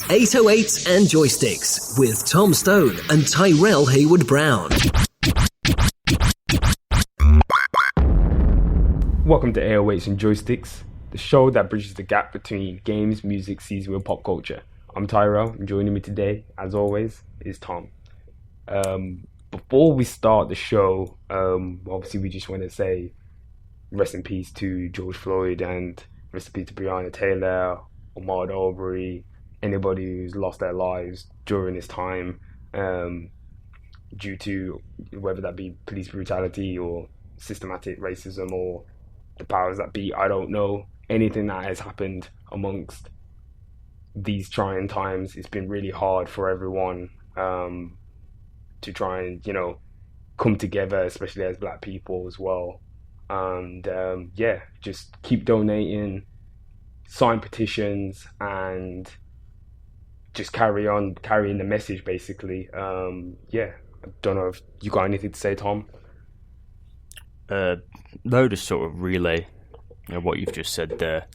808s and Joysticks with Tom Stone and Tairell Haywood-Brown. Welcome to 808s and Joysticks, the show that bridges the gap between games, music, season, and pop culture. I'm Tairell, and joining me today, as always, is Tom. Before we start the show, obviously we just want to say rest in peace to George Floyd and rest in peace to Breonna Taylor, Ahmaud Arbery, anybody who's lost their lives during this time due to whether that be police brutality or systematic racism or the powers that be. I don't know. Anything that has happened amongst these trying times, it's been really hard for everyone to try and, come together, especially as Black people as well. And just keep donating, sign petitions, and just carrying the message, basically. I don't know if you got anything to say, Tom. No, just sort of relay what you've just said there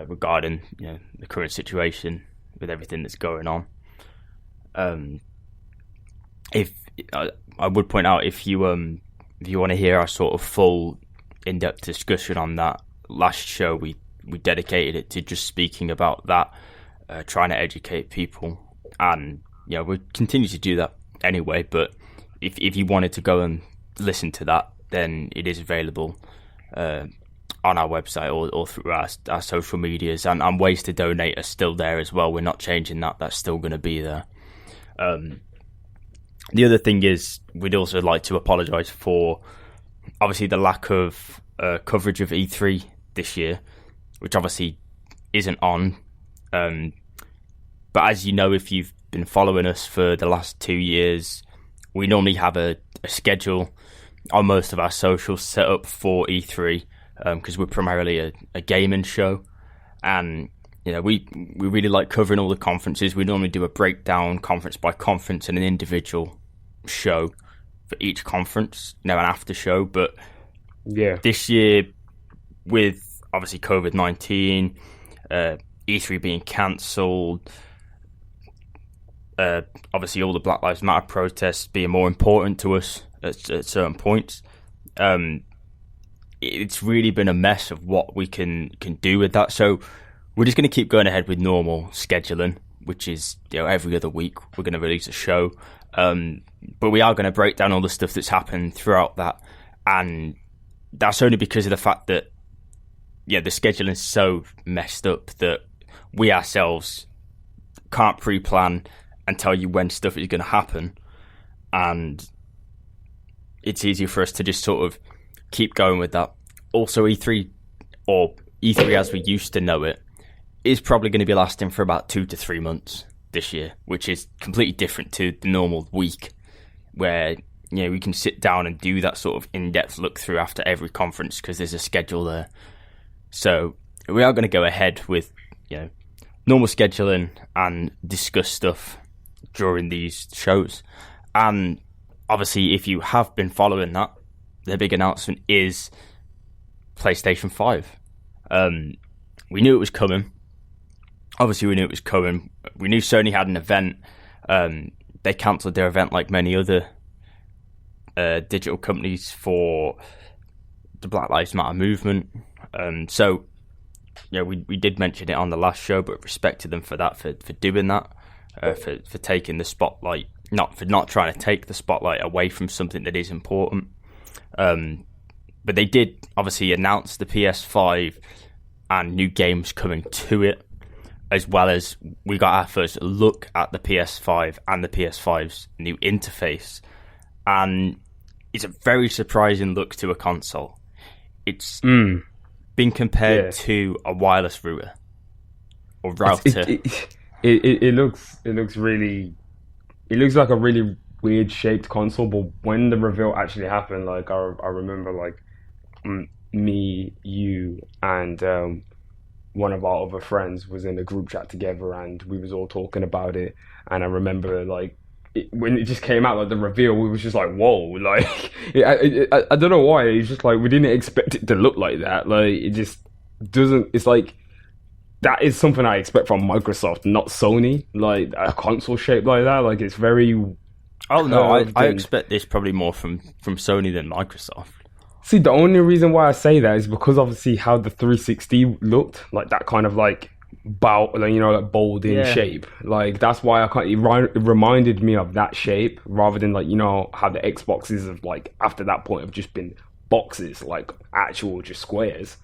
regarding the current situation with everything that's going on. If I would point out, if you want to hear our sort of full in-depth discussion on that last show, we dedicated it to just speaking about that, trying to educate people, and we continue to do that anyway. But if you wanted to go and listen to that, then it is available on our website or through our social medias, and ways to donate are still there as well. We're not changing that. That's still going to be there. The other thing is, we'd also like to apologise for obviously the lack of coverage of E3 this year, which obviously isn't on. But as you know, if you've been following us for the last 2 years, we normally have a schedule on most of our socials set up for E3, because we're primarily a gaming show, and we really like covering all the conferences. We normally do a breakdown conference by conference and an individual show for each conference, an after show. But this year, with obviously COVID-19, E3 being cancelled, obviously all the Black Lives Matter protests being more important to us at certain points, it's really been a mess of what we can do with that. So we're just going to keep going ahead with normal scheduling, which is every other week we're going to release a show, but we are going to break down all the stuff that's happened throughout that, and that's only because of the fact that the scheduling is so messed up that we ourselves can't pre-plan and tell you when stuff is going to happen, and it's easier for us to just sort of keep going with that. Also, E3 as we used to know it is probably going to be lasting for about 2 to 3 months this year, which is completely different to the normal week where we can sit down and do that sort of in-depth look through after every conference because there's a schedule there. So we are going to go ahead with normal scheduling and discuss stuff during these shows. And obviously, if you have been following that, the big announcement is PlayStation 5. We knew it was coming. Obviously, we knew it was coming. We knew Sony had an event. They cancelled their event like many other digital companies for the Black Lives Matter movement. So we did mention it on the last show, but respected them for that, for doing that, for taking the spotlight, for not trying to take the spotlight away from something that is important. But they did obviously announce the PS5 and new games coming to it, as well as we got our first look at the PS5 and the PS5's new interface. And it's a very surprising look to a console. It's been compared to a wireless router or router. It looks like a really weird shaped console, but when the reveal actually happened, like I remember me, you, and one of our other friends was in a group chat together, and we was all talking about it. And I remember when it just came out, the reveal, we was just like, whoa, I don't know why. It's just we didn't expect it to look like that. It just doesn't. It's like that is something I expect from Microsoft, not Sony. Like a console shape like that, like it's very. Oh no, I expect this probably more from Sony than Microsoft. See, the only reason why I say that is because obviously how the 360 looked, like that kind of like like bold in shape. Like that's why it reminded me of that shape rather than like how the Xboxes have like after that point have just been boxes, like actual just squares.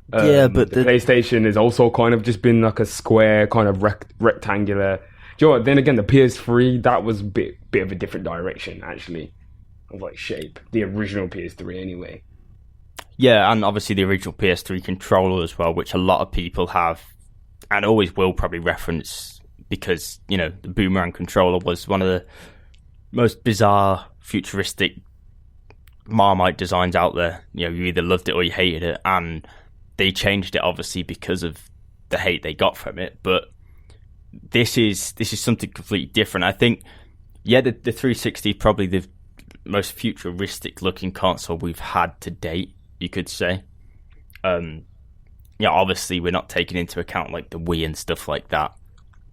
But the PlayStation has also kind of just been like a square kind of rectangular. Do you know what? Then again, the PS3 that was a bit of a different direction actually. Of like shape, the original PS3 anyway. Yeah, and obviously the original PS3 controller as well, which a lot of people have and always will probably reference because, the Boomerang controller was one of the most bizarre, futuristic Marmite designs out there. You either loved it or you hated it, and they changed it obviously because of the hate they got from it. But this is something completely different. I think, the 360 is probably the most futuristic looking console we've had to date, you could say. Obviously we're not taking into account like the Wii and stuff like that,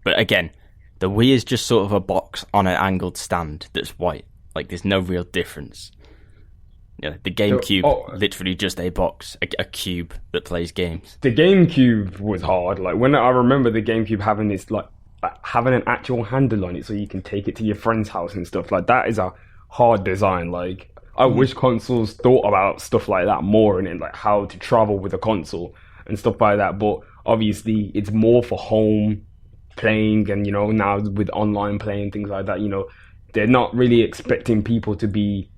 but again, the Wii is just sort of a box on an angled stand that's white. Like there's no real difference. The GameCube, literally just a box, a cube that plays games. The GameCube was hard. Like when I remember the GameCube having this like having an actual handle on it so you can take it to your friend's house and stuff. Like that is a hard design. Like I wish consoles thought about stuff like that more and like how to travel with a console and stuff like that. But obviously it's more for home playing and now with online playing, things like that, they're not really expecting people to be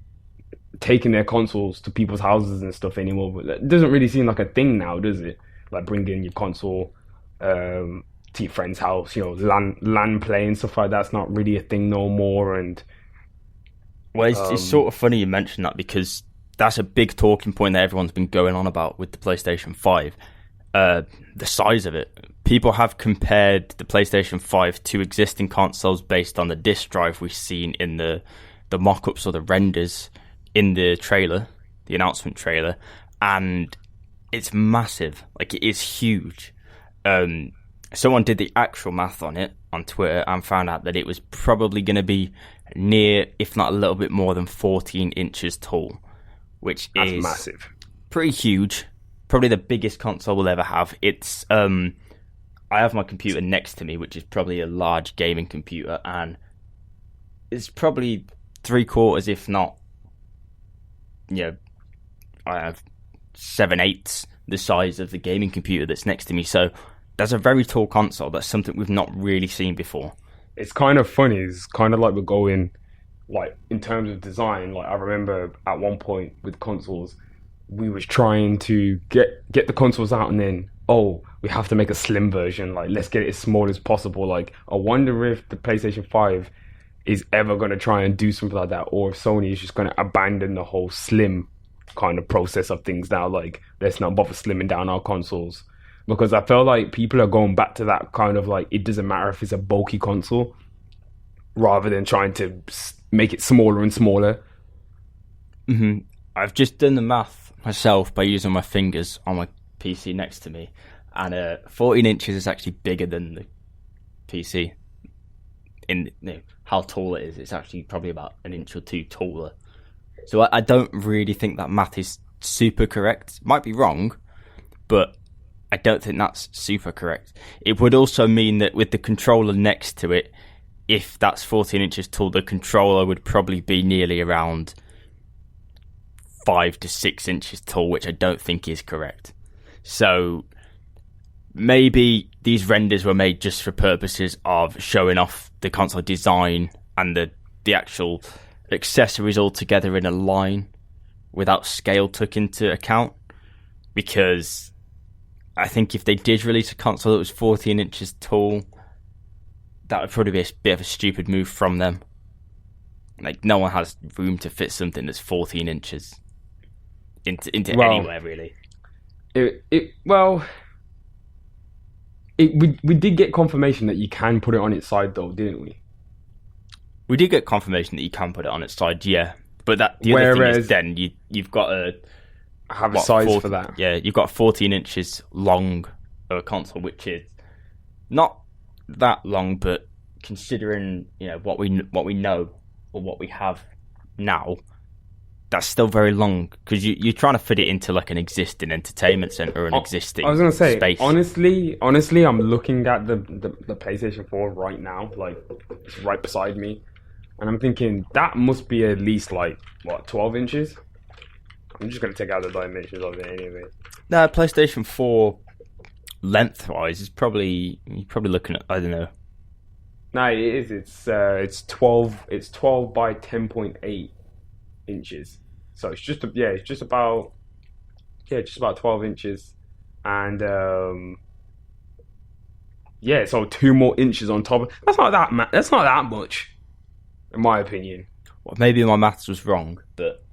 taking their consoles to people's houses and stuff anymore. But it doesn't really seem like a thing now, does it? Like bringing your console to your friend's house, LAN play and stuff like that's not really a thing no more. And well, it's sort of funny you mention that because that's a big talking point that everyone's been going on about with the PlayStation 5. The size of it. People have compared the PlayStation 5 to existing consoles based on the disc drive we've seen in the mock-ups or the renders in the trailer, the announcement trailer, and it's massive. Like, it is huge. Someone did the actual math on it on Twitter and found out that it was probably going to be near, if not a little bit more than 14 inches tall, which is massive. Pretty huge. Probably the biggest console we'll ever have. It's I have my computer next to me, which is probably a large gaming computer, and it's probably 3/4, if not, I have 7/8 the size of the gaming computer that's next to me. So that's a very tall console. That's something we've not really seen before. It's kind of funny. It's kind of like we're going, like, in terms of design. Like, I remember at one point with consoles, we was trying to get the consoles out and then, we have to make a slim version. Like, let's get it as small as possible. Like, I wonder if the PlayStation 5 is ever going to try and do something like that, or if Sony is just going to abandon the whole slim kind of process of things now. Like, let's not bother slimming down our consoles. Because I feel like people are going back to that kind of like, it doesn't matter if it's a bulky console, rather than trying to make it smaller and smaller. Mm-hmm. I've just done the math myself by using my fingers on my PC next to me, and 14 inches is actually bigger than the PC. In how tall it is, it's actually probably about an inch or two taller. So I don't really think that math is super correct. Might be wrong, but I don't think that's super correct. It would also mean that with the controller next to it, if that's 14 inches tall, the controller would probably be nearly around 5 to 6 inches tall, which I don't think is correct. So maybe these renders were made just for purposes of showing off the console design and the actual accessories all together in a line without scale took into account. Because I think if they did release a console that was 14 inches tall, that would probably be a bit of a stupid move from them. Like, no one has room to fit something that's 14 inches into anywhere, really. We did get confirmation that you can put it on its side, though, didn't we? We did get confirmation that you can put it on its side, yeah. But other thing is, then you've got to have a size for that. Yeah, you've got 14 inches long of a console, which is not that long, but considering what we know or what we have now, that's still very long because you're trying to fit it into like an existing entertainment center or an existing. I was gonna say, space. honestly, I'm looking at the PlayStation 4 right now, like it's right beside me, and I'm thinking that must be at least like 12 inches. I'm just gonna take out the dimensions of it anyway. No, PlayStation 4 lengthwise is probably you're probably looking at, I don't know. No, it is. It's 12. It's 12 by 10.8 inches. So it's just about 12 inches, and so 2 more inches on top. That's not that much, in my opinion. Well, maybe my maths was wrong, but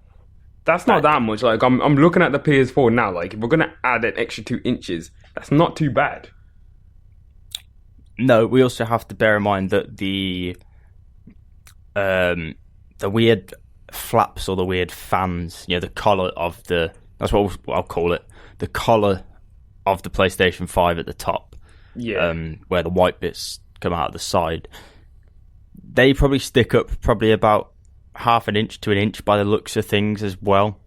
that's not that much. Like I'm looking at the PS4 now. Like if we're gonna add an extra 2 inches, that's not too bad. No, we also have to bear in mind that the weird flaps or the weird fans, the collar of that's what I'll call it, the collar of the PlayStation 5 at the top, where the white bits come out of the side, they probably stick up probably about half an inch to an inch by the looks of things as well.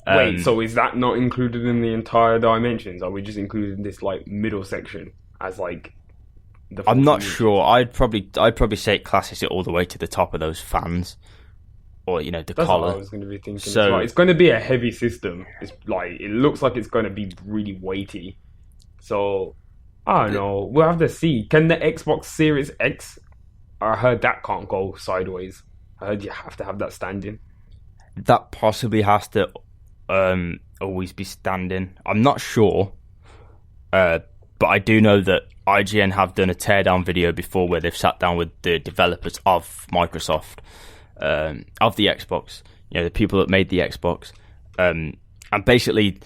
Wait, so is that not included in the entire dimensions? Are we just including this like middle section as like? I'm not sure. I'd probably say it classes it all the way to the top of those fans, or the That's collar. What I was going to be thinking. So it's going to be a heavy system. It's like it looks like it's going to be really weighty. So I don't know. We'll have to see. Can the Xbox Series X? I heard that can't go sideways. I heard you have to have that standing. That possibly has to always be standing. I'm not sure, but I do know that IGN have done a teardown video before where they've sat down with the developers of Microsoft, of the Xbox, the people that made the Xbox, and basically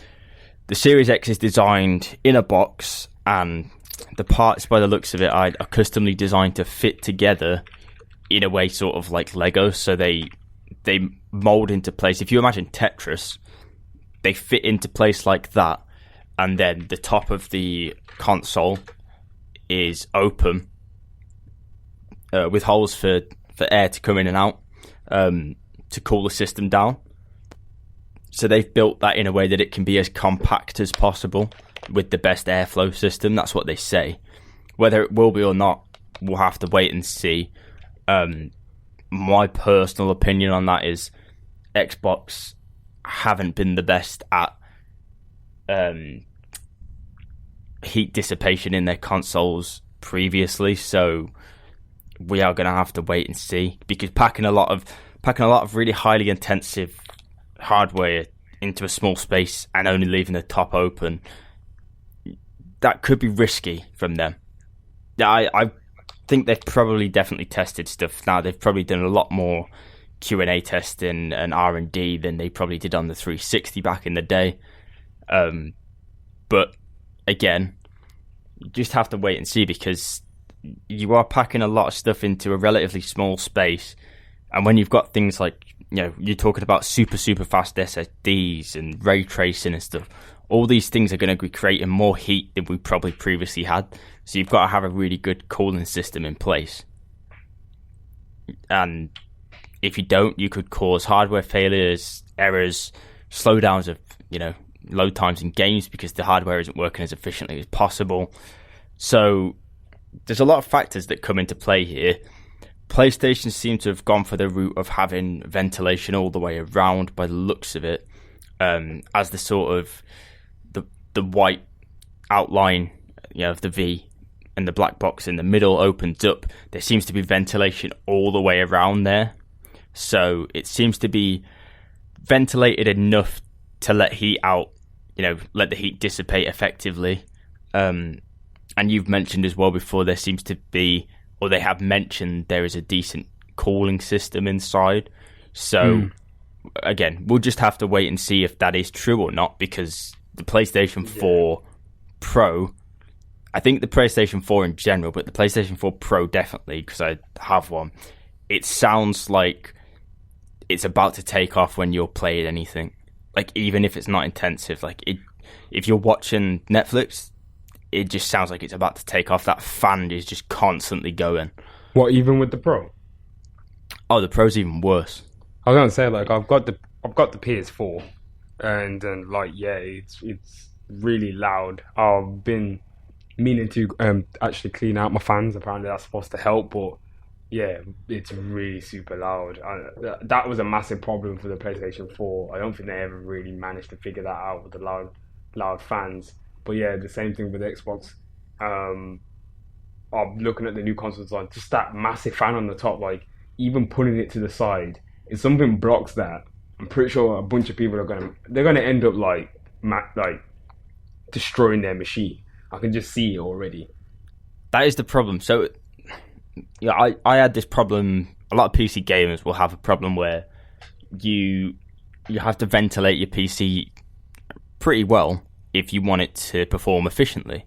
the Series X is designed in a box, and the parts, by the looks of it, are customly designed to fit together in a way sort of like Lego, so they mold into place. If you imagine Tetris, they fit into place like that, and then the top of the console is open with holes for air to come in and out to cool the system down. So they've built that in a way that it can be as compact as possible with the best airflow system. That's what they say. Whether it will be or not, we'll have to wait and see. My personal opinion on that is Xbox haven't been the best at heat dissipation in their consoles previously, so we are going to have to wait and see, because packing a lot of really highly intensive hardware into a small space and only leaving the top open, that could be risky from them. I think they've probably definitely tested stuff. Now they've probably done a lot more Q&A testing and R&D than they probably did on the 360 back in the day, but again, you just have to wait and see, because you are packing a lot of stuff into a relatively small space, and when you've got things like, you're talking about super fast SSDs and ray tracing and stuff, all these things are going to be creating more heat than we probably previously had, so you've got to have a really good cooling system in place, and if you don't, you could cause hardware failures, errors, slowdowns of load times in games because the hardware isn't working as efficiently as possible. So there's a lot of factors that come into play here. PlayStation seem to have gone for the route of having ventilation all the way around by the looks of it, as the sort of the white outline of the V and the black box in the middle opens up. There seems to be ventilation all the way around there, so it seems to be ventilated enough to let heat out, let the heat dissipate effectively. And you've mentioned as well before, there seems to be, or they have mentioned, there is a decent cooling system inside. So, again, we'll just have to wait and see if that is true or not, because the PlayStation 4 Pro, I think the PlayStation 4 in general, but the PlayStation 4 Pro definitely, because I have one, it sounds like it's about to take off when you're playing anything. Like, even if it's not intensive, like if you're watching Netflix, it just sounds like it's about to take off. That fan is just constantly going. What, even with the Pro? Oh, the Pro's even worse. I was gonna say, like, I've got the PS4, and like, yeah, it's really loud. I've been meaning to actually clean out my fans. Apparently, that's supposed to help, but yeah, it's really super loud. That was a massive problem for the PlayStation 4. I don't think they ever really managed to figure that out with the loud fans. But yeah, the same thing with Xbox. I'm looking at the new console design, just that massive fan on the top, like even putting it to the side, if something blocks that, I'm pretty sure a bunch of people they're gonna end up like destroying their machine. I can just see it already. That is the problem. So yeah, I had this problem. A lot of PC gamers will have a problem where you have to ventilate your PC pretty well if you want it to perform efficiently.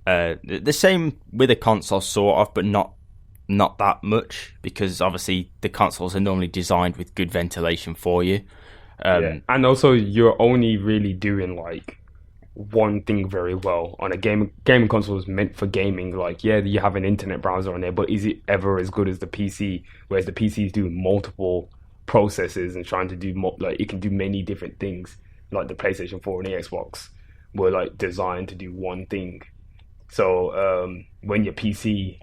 The same with a console, sort of, but not that much, because obviously the consoles are normally designed with good ventilation for you. Yeah. And also, you're only really doing like one thing very well on a gaming console. Is meant for gaming. Like, yeah, you have an internet browser on there, but is it ever as good as the PC? Whereas the PC is doing multiple processes and trying to do like it can do many different things. Like the PlayStation 4 and the Xbox were like designed to do one thing. So when your PC,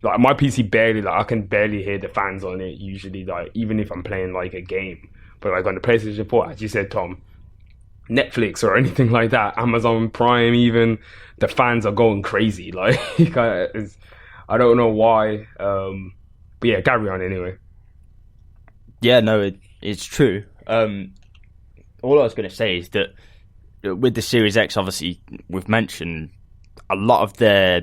like my PC I can barely hear the fans on it usually, like even if I'm playing like a game. But like on the PlayStation 4, as you said, Tom, Netflix or anything like that, Amazon Prime even, the fans are going crazy. Like I don't know why. But yeah, carry on anyway. Yeah, no, it's true. All I was going to say is that with the Series X, obviously, we've mentioned a lot of their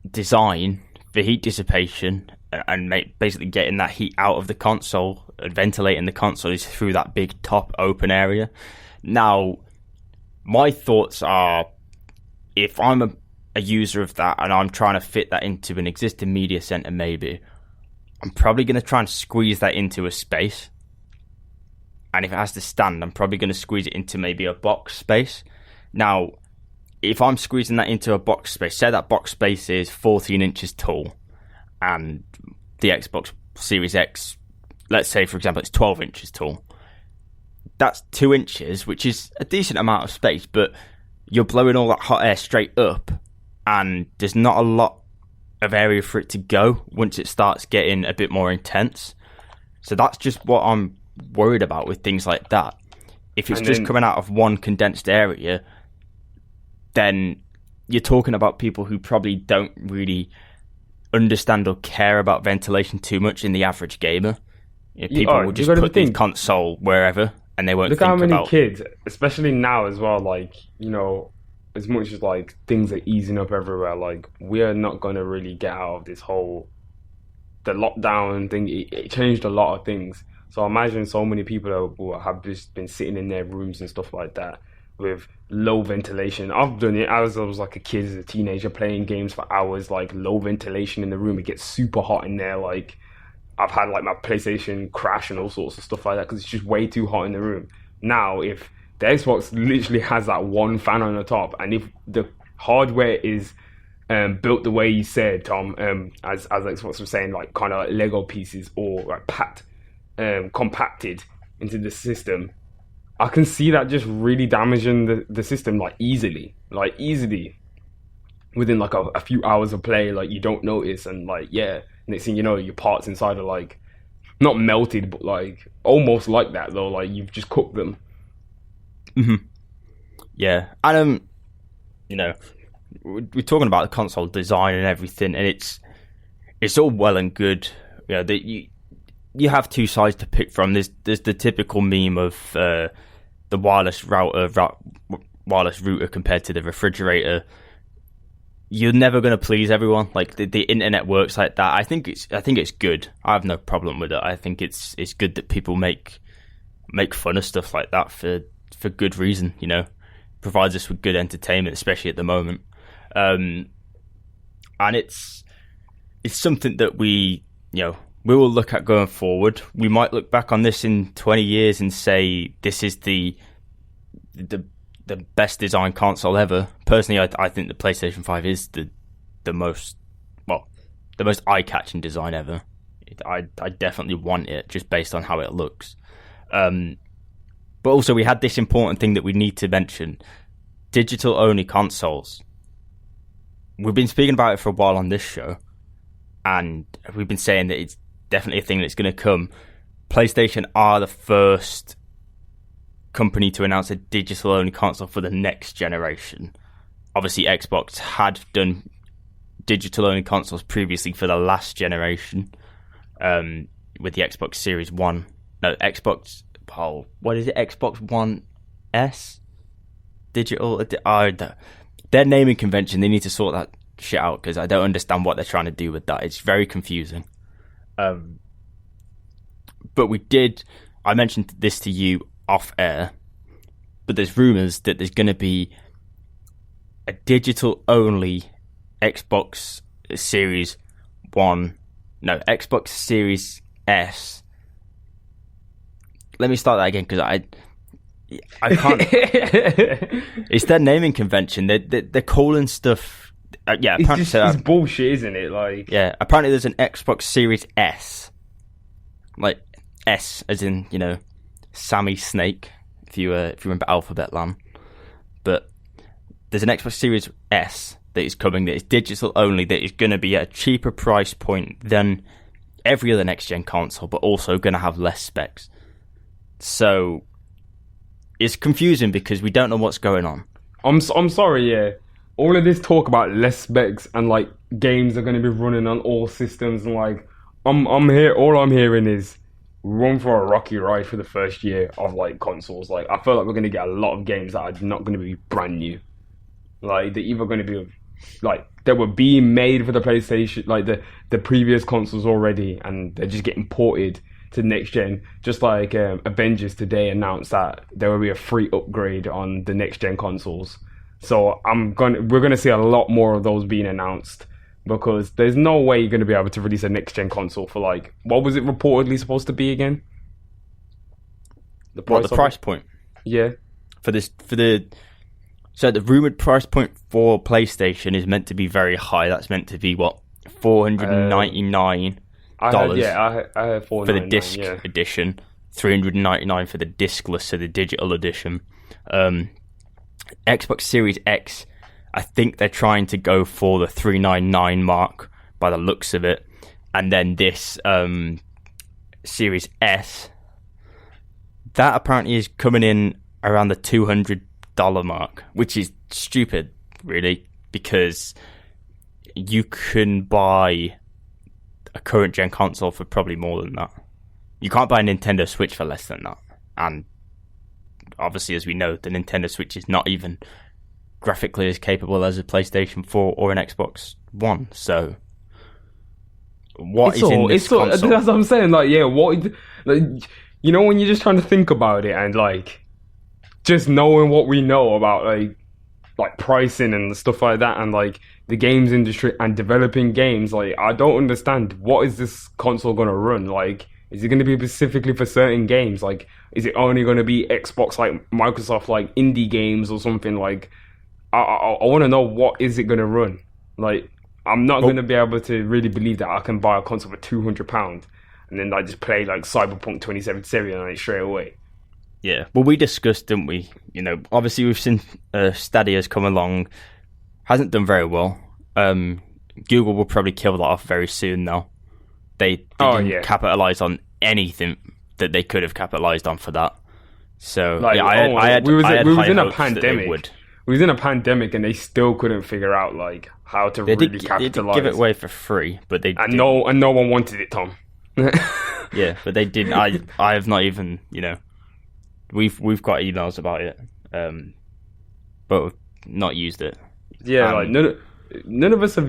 design for heat dissipation and basically getting that heat out of the console and ventilating the console is through that big top open area. Now, my thoughts are, if I'm a user of that and I'm trying to fit that into an existing media center, maybe, I'm probably going to try and squeeze that into a space. And if it has to stand, I'm probably going to squeeze it into maybe a box space. Now, if I'm squeezing that into a box space, say that box space is 14 inches tall, and the Xbox Series X, let's say, for example, it's 12 inches tall. That's 2 inches, which is a decent amount of space, but you're blowing all that hot air straight up, and there's not a lot of area for it to go once it starts getting a bit more intense. So that's just what I'm worried about with things like that. If it's just coming out of one condensed area, then you're talking about people who probably don't really understand or care about ventilation too much in the average gamer. People will just put the console wherever and they won't think about... Look how many kids, especially now as well, like, you know, as much as like things are easing up everywhere, like we're not going to really get out of this whole... The lockdown thing, it changed a lot of things. So imagine so many people who have just been sitting in their rooms and stuff like that with low ventilation. I've done it as I was like a kid, as a teenager, playing games for hours, like low ventilation in the room. It gets super hot in there. Like I've had like my PlayStation crash and all sorts of stuff like that because it's just way too hot in the room. Now, if the Xbox literally has that one fan on the top, and if the hardware is built the way you said, Tom, as Xbox was saying, like kind of like Lego pieces or like compacted into the system, I can see that just really damaging the system easily within like a few hours of play. Like you don't notice, and like next thing you know, your parts inside are like not melted, but like almost like that though. Like you've just cooked them. Mm-hmm. Yeah, and you know, we're talking about the console design and everything, and it's all well and good. You know, you have two sides to pick from. There's the typical meme of the wireless router compared to the refrigerator. You're never going to please everyone. Like the internet works like that. I think it's good. I have no problem with it. I think it's good that people make fun of stuff like that for good reason. You know, provides us with good entertainment, especially at the moment. And it's something that we will look at going forward. We might look back on this in 20 years and say this is the the best designed console ever. Personally, I think the PlayStation 5 is the most eye-catching design ever. I definitely want it just based on how it looks. But also we had this important thing that we need to mention: digital-only consoles. We've been speaking about it for a while on this show, and we've been saying that it's definitely a thing that's going to come. PlayStation are the first company to announce a digital-only console for the next generation. Obviously, Xbox had done digital-only consoles previously for the last generation, with the Xbox Series One. No, Xbox. Oh, what is it? Xbox One S digital. Their naming convention. They need to sort that shit out because I don't understand what they're trying to do with that. It's very confusing. But we did. I mentioned this to you off air, but there's rumors that there's going to be a digital-only Xbox Series Xbox Series S. Let me start that again because I can't. It's their naming convention. They're calling stuff. Yeah, apparently it's bullshit, isn't it? Like, yeah, apparently there's an Xbox Series S, like S as in Sammy Snake. If you remember Alphabet Land, but there's an Xbox Series S that is coming that is digital only, that is going to be at a cheaper price point than every other next gen console, but also going to have less specs. So it's confusing because we don't know what's going on. I'm sorry, yeah. All of this talk about less specs and like games are going to be running on all systems, and like I'm here. All I'm hearing is run for a rocky ride for the first year of like consoles. Like I feel like we're going to get a lot of games that are not going to be brand new. Like they're either going to be like they were being made for the PlayStation, like the previous consoles already, and they're just getting ported to next gen. Just like Avengers today announced that there will be a free upgrade on the next gen consoles. So we're gonna see a lot more of those being announced, because there's no way you're gonna be able to release a next gen console for like, what was it reportedly supposed to be again? The price point? Yeah. So the rumored price point for PlayStation is meant to be very high. That's meant to be what, $499. I had $499 for the disc edition, $399 for the discless, so the digital edition. Xbox Series X, I think they're trying to go for the $399 mark by the looks of it, and then this Series S, that apparently is coming in around the $200 mark, which is stupid, really, because you can buy a current gen console for probably more than that. You can't buy a Nintendo Switch for less than that, and obviously, as we know, the Nintendo Switch is not even graphically as capable as a PlayStation 4 or an Xbox One. So what is in this console? That's what I'm saying. Like, yeah, what? Like, when you're just trying to think about it and like just knowing what we know about like pricing and stuff like that, and like the games industry and developing games, like I don't understand, what is this console gonna run? Like, is it going to be specifically for certain games? Like, is it only going to be Xbox, like Microsoft, like indie games or something? Like, I want to know, what is it going to run? Like, I'm not going to be able to really believe that I can buy a console for £200 and then I just play like Cyberpunk 2077 on it straight away. Yeah, well, we discussed, didn't we? Obviously we've seen Stadia's come along, hasn't done very well. Google will probably kill that off very soon, though. They didn't capitalise on anything that they could have capitalised on for that. So like, yeah, we was in a pandemic. We was in a pandemic, and they still couldn't figure out like how to really capitalise. They did give it away for free, but they and no one wanted it, Tom. Yeah, but they didn't. I have not even. We've got emails about it, but we've not used it. Yeah, like none of us have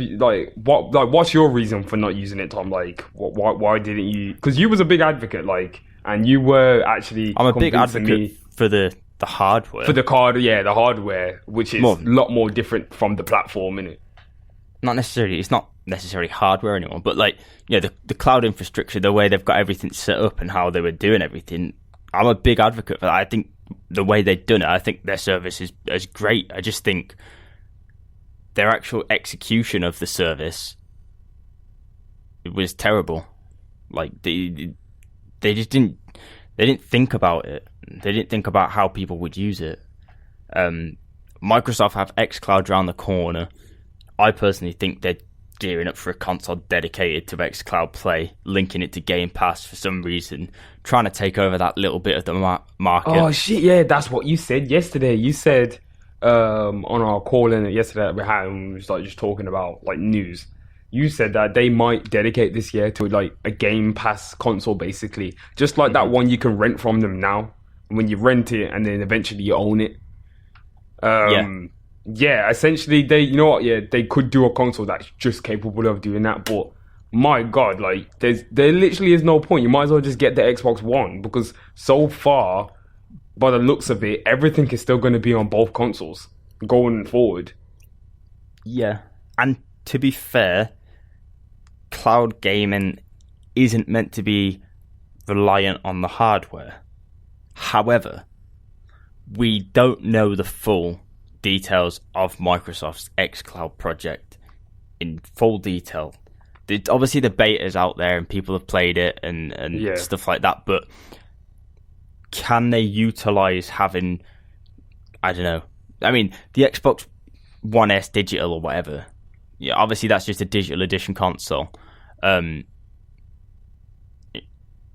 what's your reason for not using it, Tom? Like, why didn't you? Because you was a big advocate, like, and you were actually. I'm a big advocate for the hardware. For the hardware, which is a lot more different from the platform, innit? Not necessarily. It's not necessarily hardware anymore, but like, the cloud infrastructure, the way they've got everything set up and how they were doing everything. I'm a big advocate for that. I think the way they've done it, I think their service is great. I just think their actual execution of the service was terrible. Like they just didn't think about it. They didn't think about how people would use it. Microsoft have xCloud around the corner. I personally think they're gearing up for a console dedicated to xCloud Play, linking it to Game Pass for some reason, trying to take over that little bit of the market. Oh shit! Yeah, that's what you said yesterday. You said on our call in yesterday that we had, and we was like just talking about like news. You said that they might dedicate this year to like a Game Pass console, basically, just like that one you can rent from them now. When you rent it and then eventually you own it. Yeah, essentially they, you know what? Yeah, they could do a console that's just capable of doing that. But my God, like there literally is no point. You might as well just get the Xbox One, because so far, by the looks of it, everything is still going to be on both consoles going forward. Yeah, and to be fair, cloud gaming isn't meant to be reliant on the hardware. However, we don't know the full details of Microsoft's xCloud project in full detail. Obviously, the beta's out there and people have played it and stuff like that, but can they utilize having, I don't know, I mean, the Xbox One S digital or whatever, yeah, obviously that's just a digital edition console.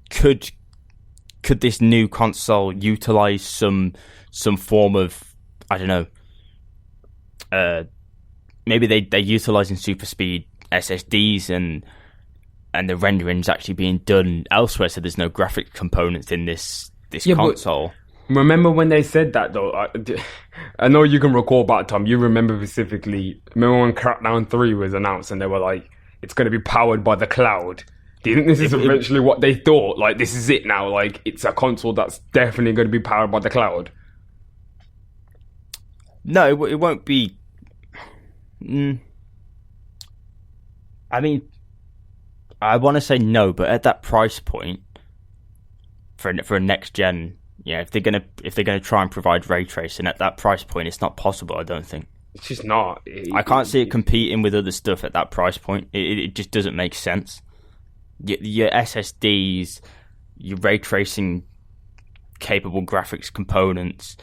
Could this new console utilize some form of, I don't know, maybe they're utilizing super speed SSDs and the rendering's actually being done elsewhere, so there's no graphic components in this console. Remember when they said that though? I know you can recall back, Tom. You remember specifically. Remember when Crackdown 3 was announced and they were like, it's going to be powered by the cloud. Do you think this is eventually what they thought? Like, this is it now. Like, it's a console that's definitely going to be powered by the cloud. No, it won't be. I mean, I want to say no, but at that price point, for a next gen, yeah, if they're gonna try and provide ray tracing at that price point, it's not possible. I don't think. It's just not. I can't see it competing with other stuff at that price point. It just doesn't make sense. Your SSDs, your ray tracing capable graphics components,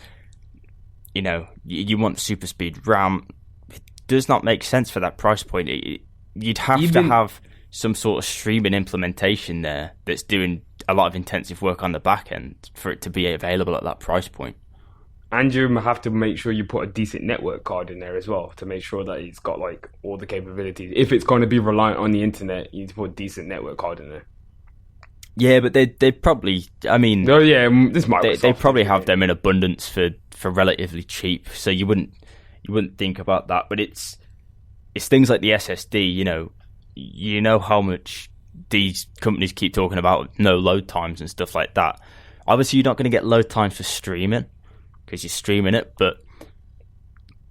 you know, you want super speed RAM. It does not make sense for that price point. You'd have to have some sort of streaming implementation there that's doing a lot of intensive work on the back end for it to be available at that price point. And you have to make sure you put a decent network card in there as well to make sure that it's got like all the capabilities. If it's going to be reliant on the internet, you need to put a decent network card in there. Yeah, but they probably, I mean, oh yeah, this Microsoft, they probably have them in abundance for relatively cheap, so you wouldn't think about that. But it's things like the SSD. You know how much these companies keep talking about no load times and stuff like that. Obviously, you're not going to get load times for streaming, because you're streaming it, but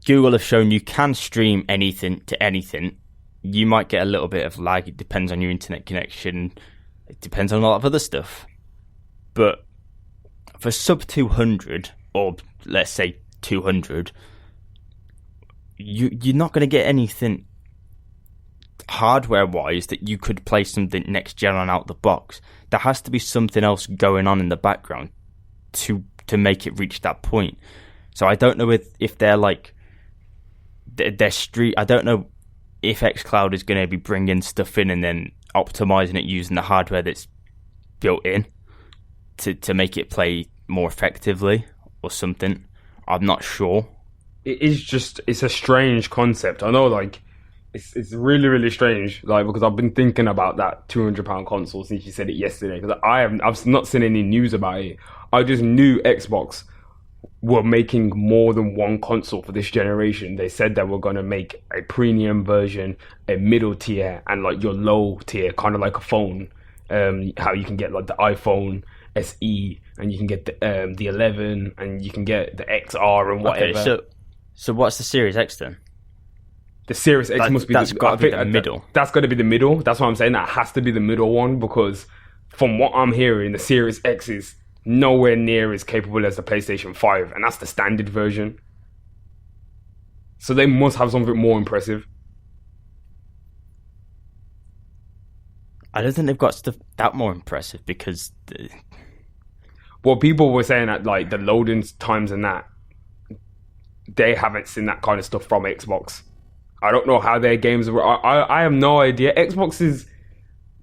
Google have shown you can stream anything to anything. You might get a little bit of lag. It depends on your internet connection. It depends on a lot of other stuff. But for sub 200, or let's say 200, you're not going to get anything hardware-wise that you could play something next gen on out the box. There has to be something else going on in the background to make it reach that point. So I don't know if they're like their street. I don't know if xCloud is going to be bringing stuff in and then optimizing it using the hardware that's built in to make it play more effectively or something. I'm not sure. It's a strange concept. I know, like it's really, really strange. Like, because I've been thinking about that £200 console since you said it yesterday. Because I've not seen any news about it. I just knew Xbox were making more than one console for this generation. They said that we're going to make a premium version, a middle tier, and like your low tier, kind of like a phone. How you can get like the iPhone SE, and you can get the 11, and you can get the XR and whatever. Okay, so what's the Series X then? The Series X must be that's got to be the middle. That's got to be the middle. That's what I'm saying. That has to be the middle one, because from what I'm hearing, the Series X is nowhere near as capable as the PlayStation 5, and that's the standard version. So they must have something more impressive. I don't think they've got stuff that more impressive because... Well, people were saying that like the loading times and that, they haven't seen that kind of stuff from Xbox. I don't know how their games were. I have no idea. Xbox is...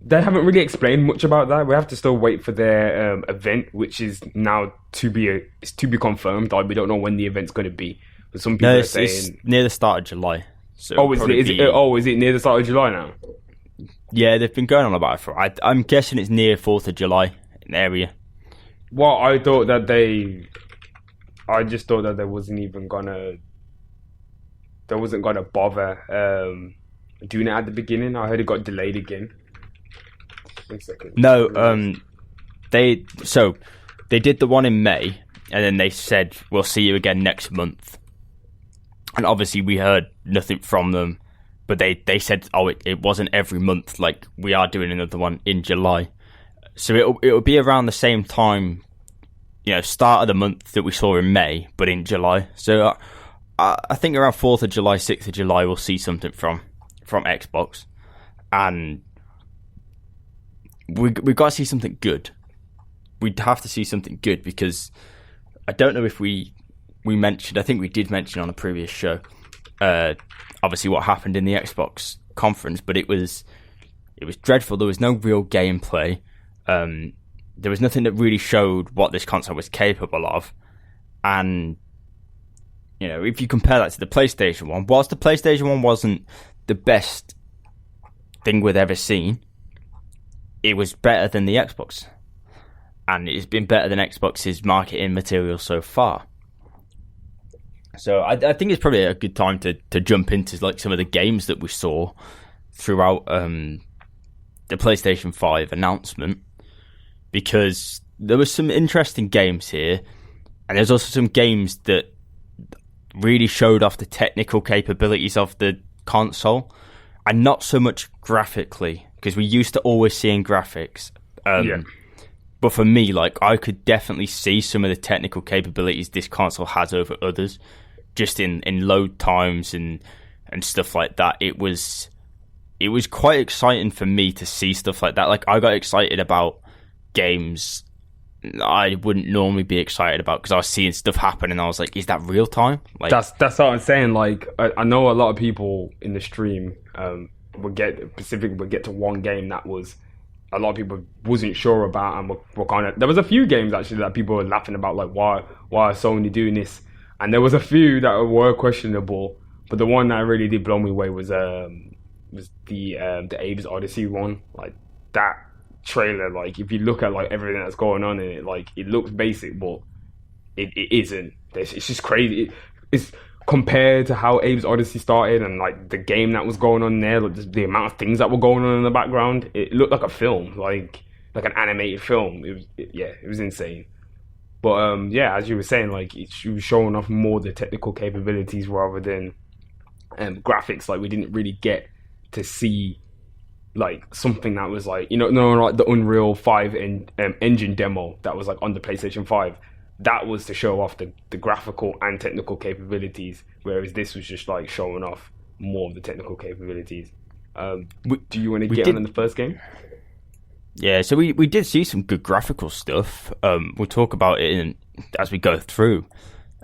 They haven't really explained much about that. We have to still wait for their event, which is now to be confirmed. Like, we don't know when the event's going to be. But some people are saying it's near the start of July. So is it near the start of July now? Yeah, they've been going on about it for. I'm guessing it's near 4th of July in the area. Well, I just thought that they wasn't gonna bother doing it at the beginning. I heard it got delayed again. No, they did the one in May, and then they said we'll see you again next month. And obviously we heard nothing from them, but they said it wasn't every month. Like, we are doing another one in July, so it'll be around the same time, start of the month that we saw in May, but in July. So I think around 4th of July, 6th of July, we'll see something from Xbox, and we've got to see something good. We'd have to see something good, because I don't know if we mentioned, I think we did mention on a previous show, obviously what happened in the Xbox conference, but it was dreadful. There was no real gameplay. There was nothing that really showed what this console was capable of. And, if you compare that to the PlayStation 1, whilst the PlayStation 1 wasn't the best thing we've ever seen, it was better than the Xbox. And it's been better than Xbox's marketing material so far. So I think it's probably a good time to jump into like some of the games that we saw throughout the PlayStation 5 announcement, because there was some interesting games here, and there's also some games that really showed off the technical capabilities of the console, and not so much graphically, because we used to always seeing graphics. But for me, like, I could definitely see some of the technical capabilities this console has over others, just in load times and stuff like that. It was quite exciting for me to see stuff like that. Like, I got excited about games I wouldn't normally be excited about, because I was seeing stuff happen and I was like, is that real time? Like, that's what I'm saying. Like, I know a lot of people in the stream would get to one game that was a lot of people wasn't sure about, and were kind of... There was a few games actually that people were laughing about, like, why are Sony doing this? And there was a few that were questionable, but the one that really did blow me away was the Abe's Odyssey one. Like, that trailer, like, if you look at like everything that's going on in it, like, it looks basic, but it isn't. It's just crazy. It's compared to how Abe's Odyssey started, and like the game that was going on there, like the amount of things that were going on in the background, it looked like a film, like an animated film. It was insane. But as you were saying, like, it was showing off more the technical capabilities rather than graphics. Like, we didn't really get to see like something that was like, like the Unreal 5 engine demo that was like on the PlayStation 5. That was to show off the graphical and technical capabilities, whereas this was just like showing off more of the technical capabilities. Do you want to get on the first game? Yeah, so we did see some good graphical stuff. We'll talk about it as we go through.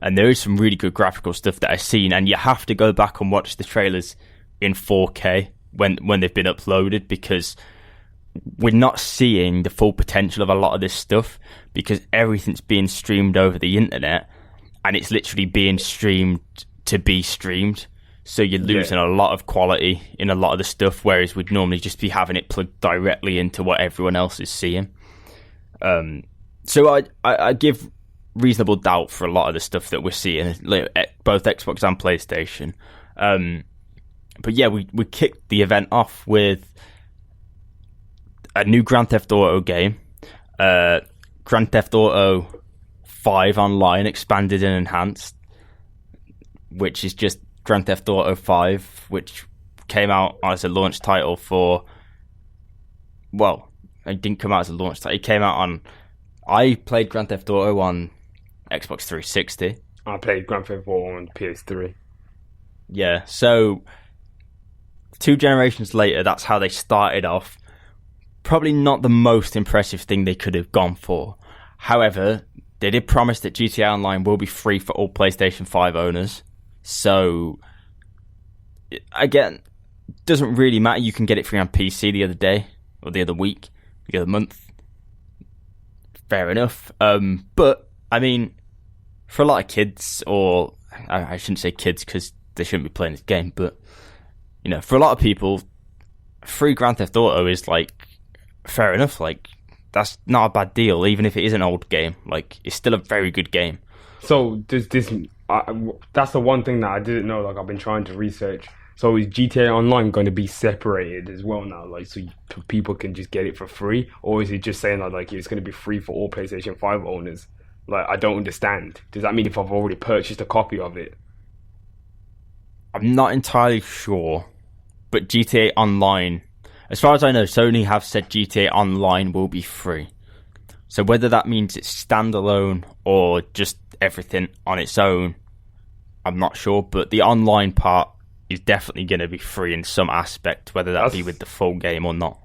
And there is some really good graphical stuff that I've seen, and you have to go back and watch the trailers in 4K when they've been uploaded, because we're not seeing the full potential of a lot of this stuff, because everything's being streamed over the internet, and it's literally being streamed to be streamed. So you're losing a lot of quality in a lot of the stuff, whereas we'd normally just be having it plugged directly into what everyone else is seeing. So I give reasonable doubt for a lot of the stuff that we're seeing, both Xbox and PlayStation. But yeah, we kicked the event off with a new Grand Theft Auto game, Grand Theft Auto 5 Online, expanded and enhanced, which is just Grand Theft Auto 5, which came out as a launch title for... Well, it didn't come out as a launch title. It came out I played Grand Theft Auto on Xbox 360. I played Grand Theft Auto on PS3. Yeah, so 2 generations later, that's how they started off. Probably not the most impressive thing they could have gone for. However, they did promise that GTA Online will be free for all PlayStation 5 owners. So, again, doesn't really matter. You can get it free on PC the other day, or the other week, the other month. Fair enough. But, I mean, for a lot of kids, or I shouldn't say kids because they shouldn't be playing this game, but, you know, for a lot of people, free Grand Theft Auto is, like, fair enough. Like, that's not a bad deal, even if it is an old game. Like, it's still a very good game. So, does this... that's the one thing that I didn't know, like, I've been trying to research. So, is GTA Online going to be separated as well now? Like, so people can just get it for free? Or is it just saying that, like, it's going to be free for all PlayStation 5 owners? Like, I don't understand. Does that mean if I've already purchased a copy of it? I'm not entirely sure, but GTA Online, as far as I know, Sony have said GTA Online will be free. So whether that means it's standalone or just everything on its own, I'm not sure, but the online part is definitely going to be free in some aspect, whether that be with the full game or not.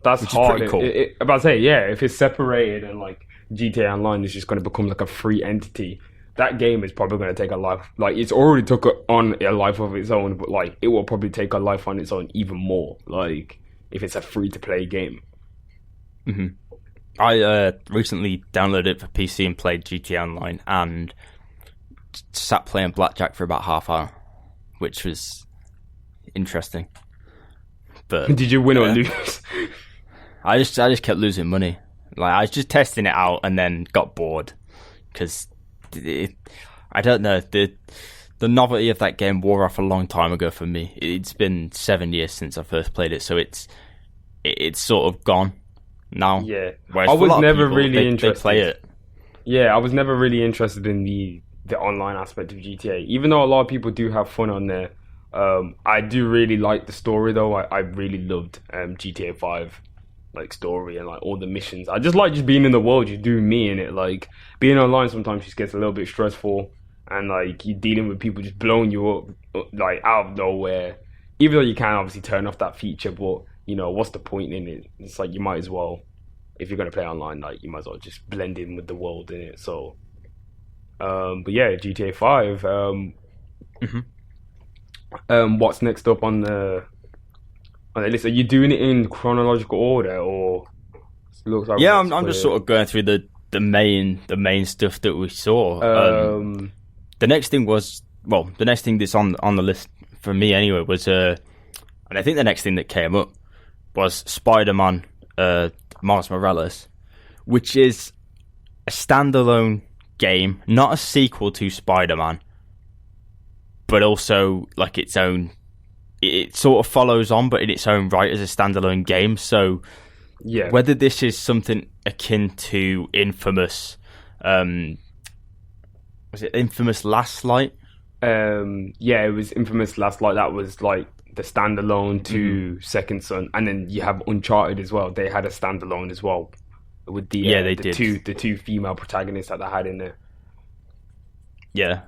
That's hard. Pretty cool. About to say, yeah, if it's separated and like GTA Online is just going to become like a free entity, that game is probably going to take a life. Like, it's already took on a life of its own, but like it will probably take a life on its own even more. Like, if it's a free to play game. Mm-hmm. I recently downloaded it for PC and played GTA Online, and sat playing blackjack for about half hour, which was interesting. But did you win or lose? I just kept losing money. Like, I was just testing it out and then got bored because I don't know, the novelty of that game wore off a long time ago for me. It's been 7 years since I first played it, so it's sort of gone now. Yeah, whereas I was never people, really interested. They play it. Yeah, I was never really interested in the online aspect of GTA, even though a lot of people do have fun on there. I do really like the story though. I really loved GTA 5, like, story and like all the missions. I just like just being in the world, just doing me in it. Like, being online sometimes just gets a little bit stressful, and like you're dealing with people just blowing you up like out of nowhere. Even though you can obviously turn off that feature, but you know, what's the point in it? It's like you might as well, if you're gonna play online, like you might as well just blend in with the world in it. So, but yeah, GTA 5. What's next up on the list? Are you doing it in chronological order, or looks like? Yeah, I'm just sort of going through the main stuff that we saw. The next thing that's on the list for me anyway was and I think the next thing that came up was Spider-Man Miles Morales, which is a standalone game, not a sequel to Spider-Man, but also like its own. It sort of follows on, but in its own right as a standalone game. So, yeah, whether this is something akin to Infamous, was it Infamous Last Light? Yeah, it was Infamous Last Light. That was like the standalone to Second Son, and then you have Uncharted as well. They had a standalone as well with the two female protagonists that they had in there. Yeah,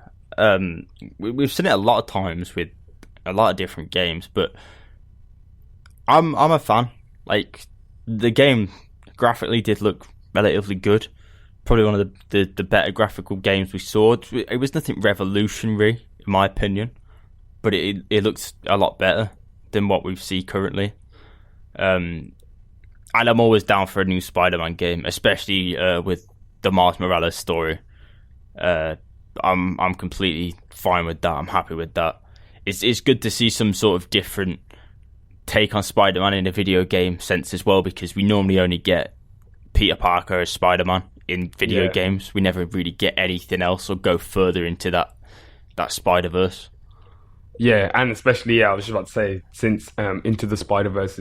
we've seen it a lot of times with a lot of different games, but I'm a fan. Like, the game graphically did look relatively good. Probably one of the better graphical games we saw. It was nothing revolutionary, in my opinion, but it looks a lot better than what we see currently. And I'm always down for a new Spider-Man game, especially with the Miles Morales story. I'm completely fine with that. I'm happy with that. It's good to see some sort of different take on Spider-Man in a video game sense as well, because we normally only get Peter Parker as Spider-Man in video games. We never really get anything else or go further into that Spider-Verse. Yeah, and especially, I was just about to say, since Into the Spider-Verse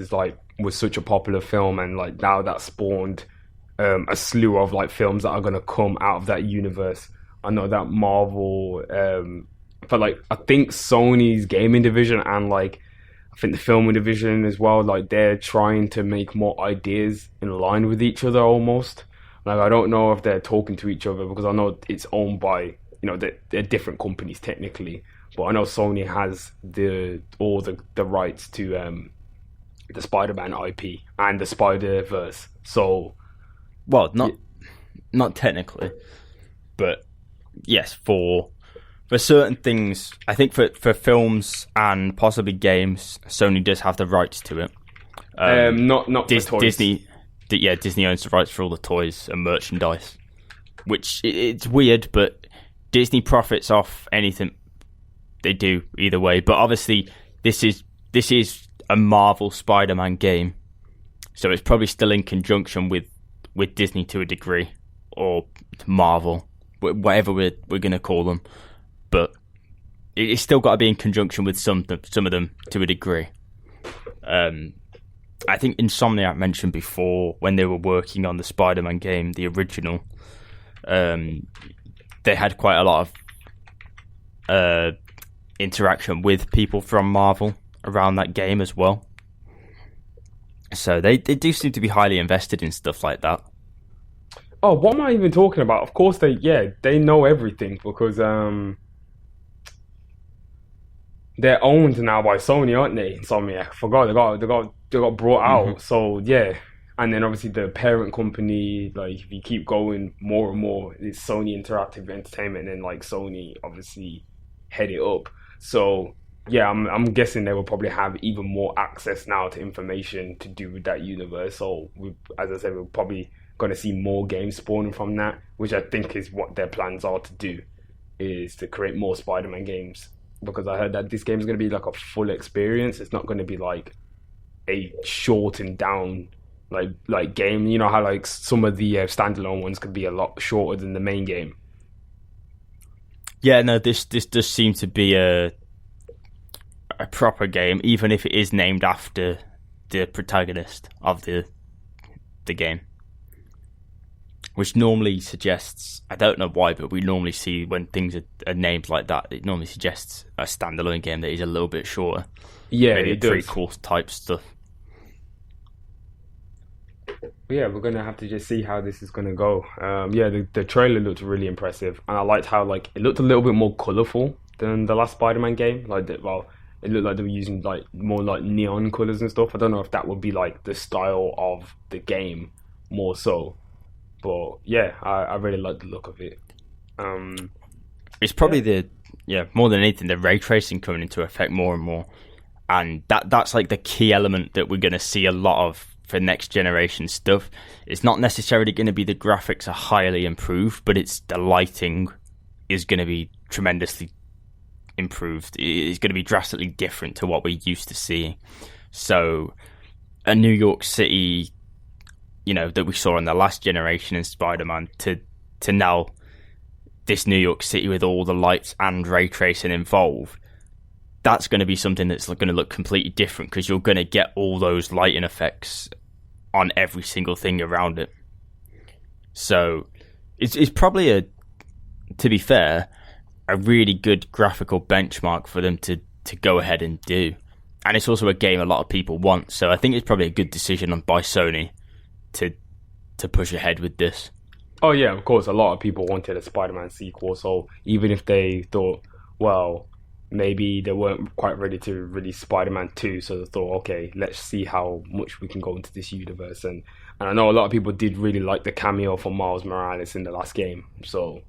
was such a popular film, and like now that spawned a slew of like films that are going to come out of that universe. I know that Marvel, but like I think Sony's gaming division and like I think the filming division as well, like they're trying to make more ideas in line with each other almost. Like, I don't know if they're talking to each other because I know it's owned by, they're different companies technically. But I know Sony has all the rights to the Spider-Man IP and the Spider-Verse. So, well, not technically, but yes, for certain things, I think for films and possibly games, Sony does have the rights to it. Not for toys. Disney owns the rights for all the toys and merchandise, which it's weird, but Disney profits off anything they do either way. But obviously, this is a Marvel Spider-Man game, so it's probably still in conjunction with Disney to a degree, or Marvel, whatever we're going to call them. But it's still got to be in conjunction with some of them to a degree. I think Insomniac mentioned before, when they were working on the Spider-Man game, the original, they had quite a lot of interaction with people from Marvel around that game as well. So they do seem to be highly invested in stuff like that. Oh, what am I even talking about? Of course they know everything because they're owned now by Sony, aren't they? Insomniac. I forgot they got brought out. Mm-hmm. So yeah, and then obviously the parent company, like if you keep going more and more, it's Sony Interactive Entertainment, and then like Sony obviously head it up. So yeah, I'm guessing they will probably have even more access now to information to do with that universe. So as I said, we're probably going to see more games spawning from that, which I think is what their plans are to do, is to create more Spider-Man games. Because I heard that this game is going to be like a full experience. It's not going to be like a shortened down like game. You know how like some of the standalone ones could be a lot shorter than the main game. Yeah, no, this does seem to be a proper game, even if it is named after the protagonist of the game. Which normally suggests, I don't know why, but we normally see when things are named like that, it normally suggests a standalone game that is a little bit shorter. Yeah, maybe it does. Prequel type stuff. But yeah, we're gonna have to just see how this is gonna go. The trailer looked really impressive, and I liked how like it looked a little bit more colourful than the last Spider-Man game. It looked like they were using like more like neon colours and stuff. I don't know if that would be like the style of the game more so. But yeah, I really like the look of it. It's probably more than anything, the ray tracing coming into effect more and more, and that's like the key element that we're going to see a lot of for next generation stuff. It's not necessarily going to be the graphics are highly improved, but it's the lighting is going to be tremendously improved. It's going to be drastically different to what we're used to seeing. So a New York City, that we saw in the last generation in Spider-Man to now this New York City with all the lights and ray tracing involved, that's going to be something that's going to look completely different because you're going to get all those lighting effects on every single thing around it. So it's probably to be fair, a really good graphical benchmark for them to go ahead and do. And it's also a game a lot of people want, so I think it's probably a good decision by Sony to push ahead with this. Oh yeah, of course, a lot of people wanted a Spider-Man sequel, so even if they thought, well, maybe they weren't quite ready to release Spider-Man 2, so they thought, okay, let's see how much we can go into this universe. And I know a lot of people did really like the cameo for Miles Morales in the last game, so...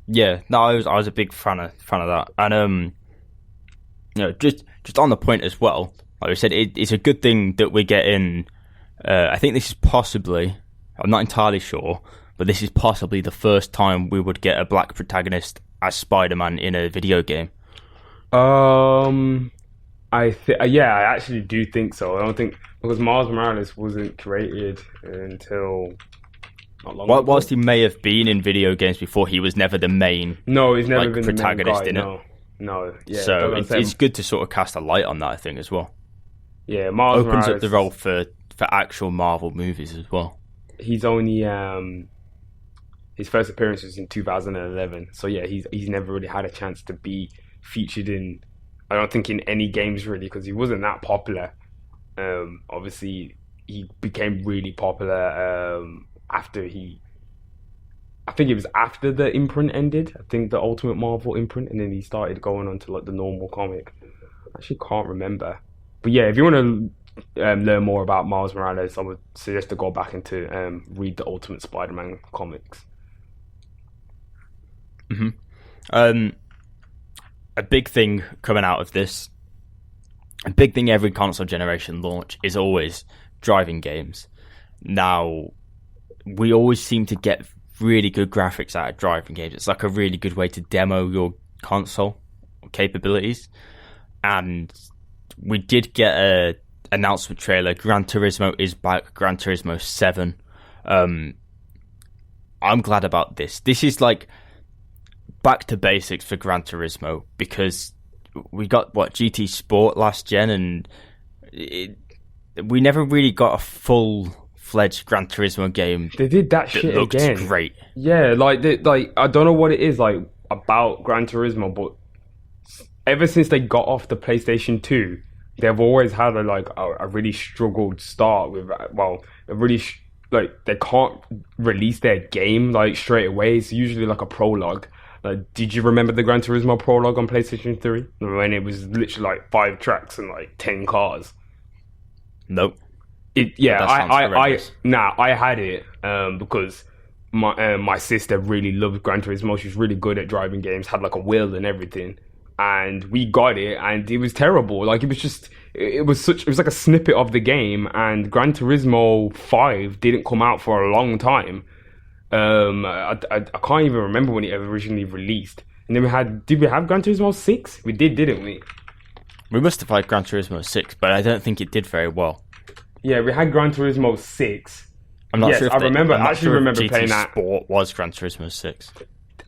Yeah, no, I was a big fan of that. And, just on the point as well, like I said, it's a good thing that we're getting... I think this is possibly, I'm not entirely sure, but this is possibly the first time we would get a black protagonist as Spider-Man in a video game. I actually do think so. I don't think, because Miles Morales wasn't created until not long ago. Whilst he may have been in video games before, he was never the main. No, he's never been protagonist the main guy, in it. No, yeah. So it's good to sort of cast a light on that, I think, as well. Yeah, Miles opens Morales up the role for actual Marvel movies as well. He's only his first appearance was in 2011, so yeah, he's never really had a chance to be featured in, I don't think, in any games really, because he wasn't that popular. Obviously he became really popular after he I think it was after the imprint ended. I think the Ultimate Marvel imprint, and then he started going on to like the normal comic. I actually can't remember. But yeah, if you want to learn more about Miles Morales, I would suggest to go back and to read the Ultimate Spider-Man comics. A big thing coming out of this, a big thing every console generation launch is always driving games. Now, we always seem to get really good graphics out of driving games. It's like a really good way to demo your console capabilities. And we did get a announcement trailer. Gran Turismo is back. Gran Turismo 7. I'm glad about this. This is like back to basics for Gran Turismo, because we got GT Sport last gen, and we never really got a full-fledged Gran Turismo game. They did that shit looked again. Great. Yeah, like I don't know what it is like about Gran Turismo, but ever since they got off the PlayStation 2, they've always had a really struggled start with they can't release their game like straight away. It's usually like a prologue. Did you remember the Gran Turismo prologue on PlayStation 3 when it was literally like 5 tracks and like 10 cars? Nope. I had it because my sister really loved Gran Turismo. She was really good at driving games, had like a wheel and everything, and we got it, and it was terrible. Like it was like a snippet of the game, and Gran Turismo 5 didn't come out for a long time. I can't even remember when it originally released. And then did we have Gran Turismo 6? We did, didn't we? We must have had Gran Turismo 6, but I don't think it did very well. Yeah, we had Gran Turismo 6. I'm not sure if I remember GT playing that. Sport was Gran Turismo 6.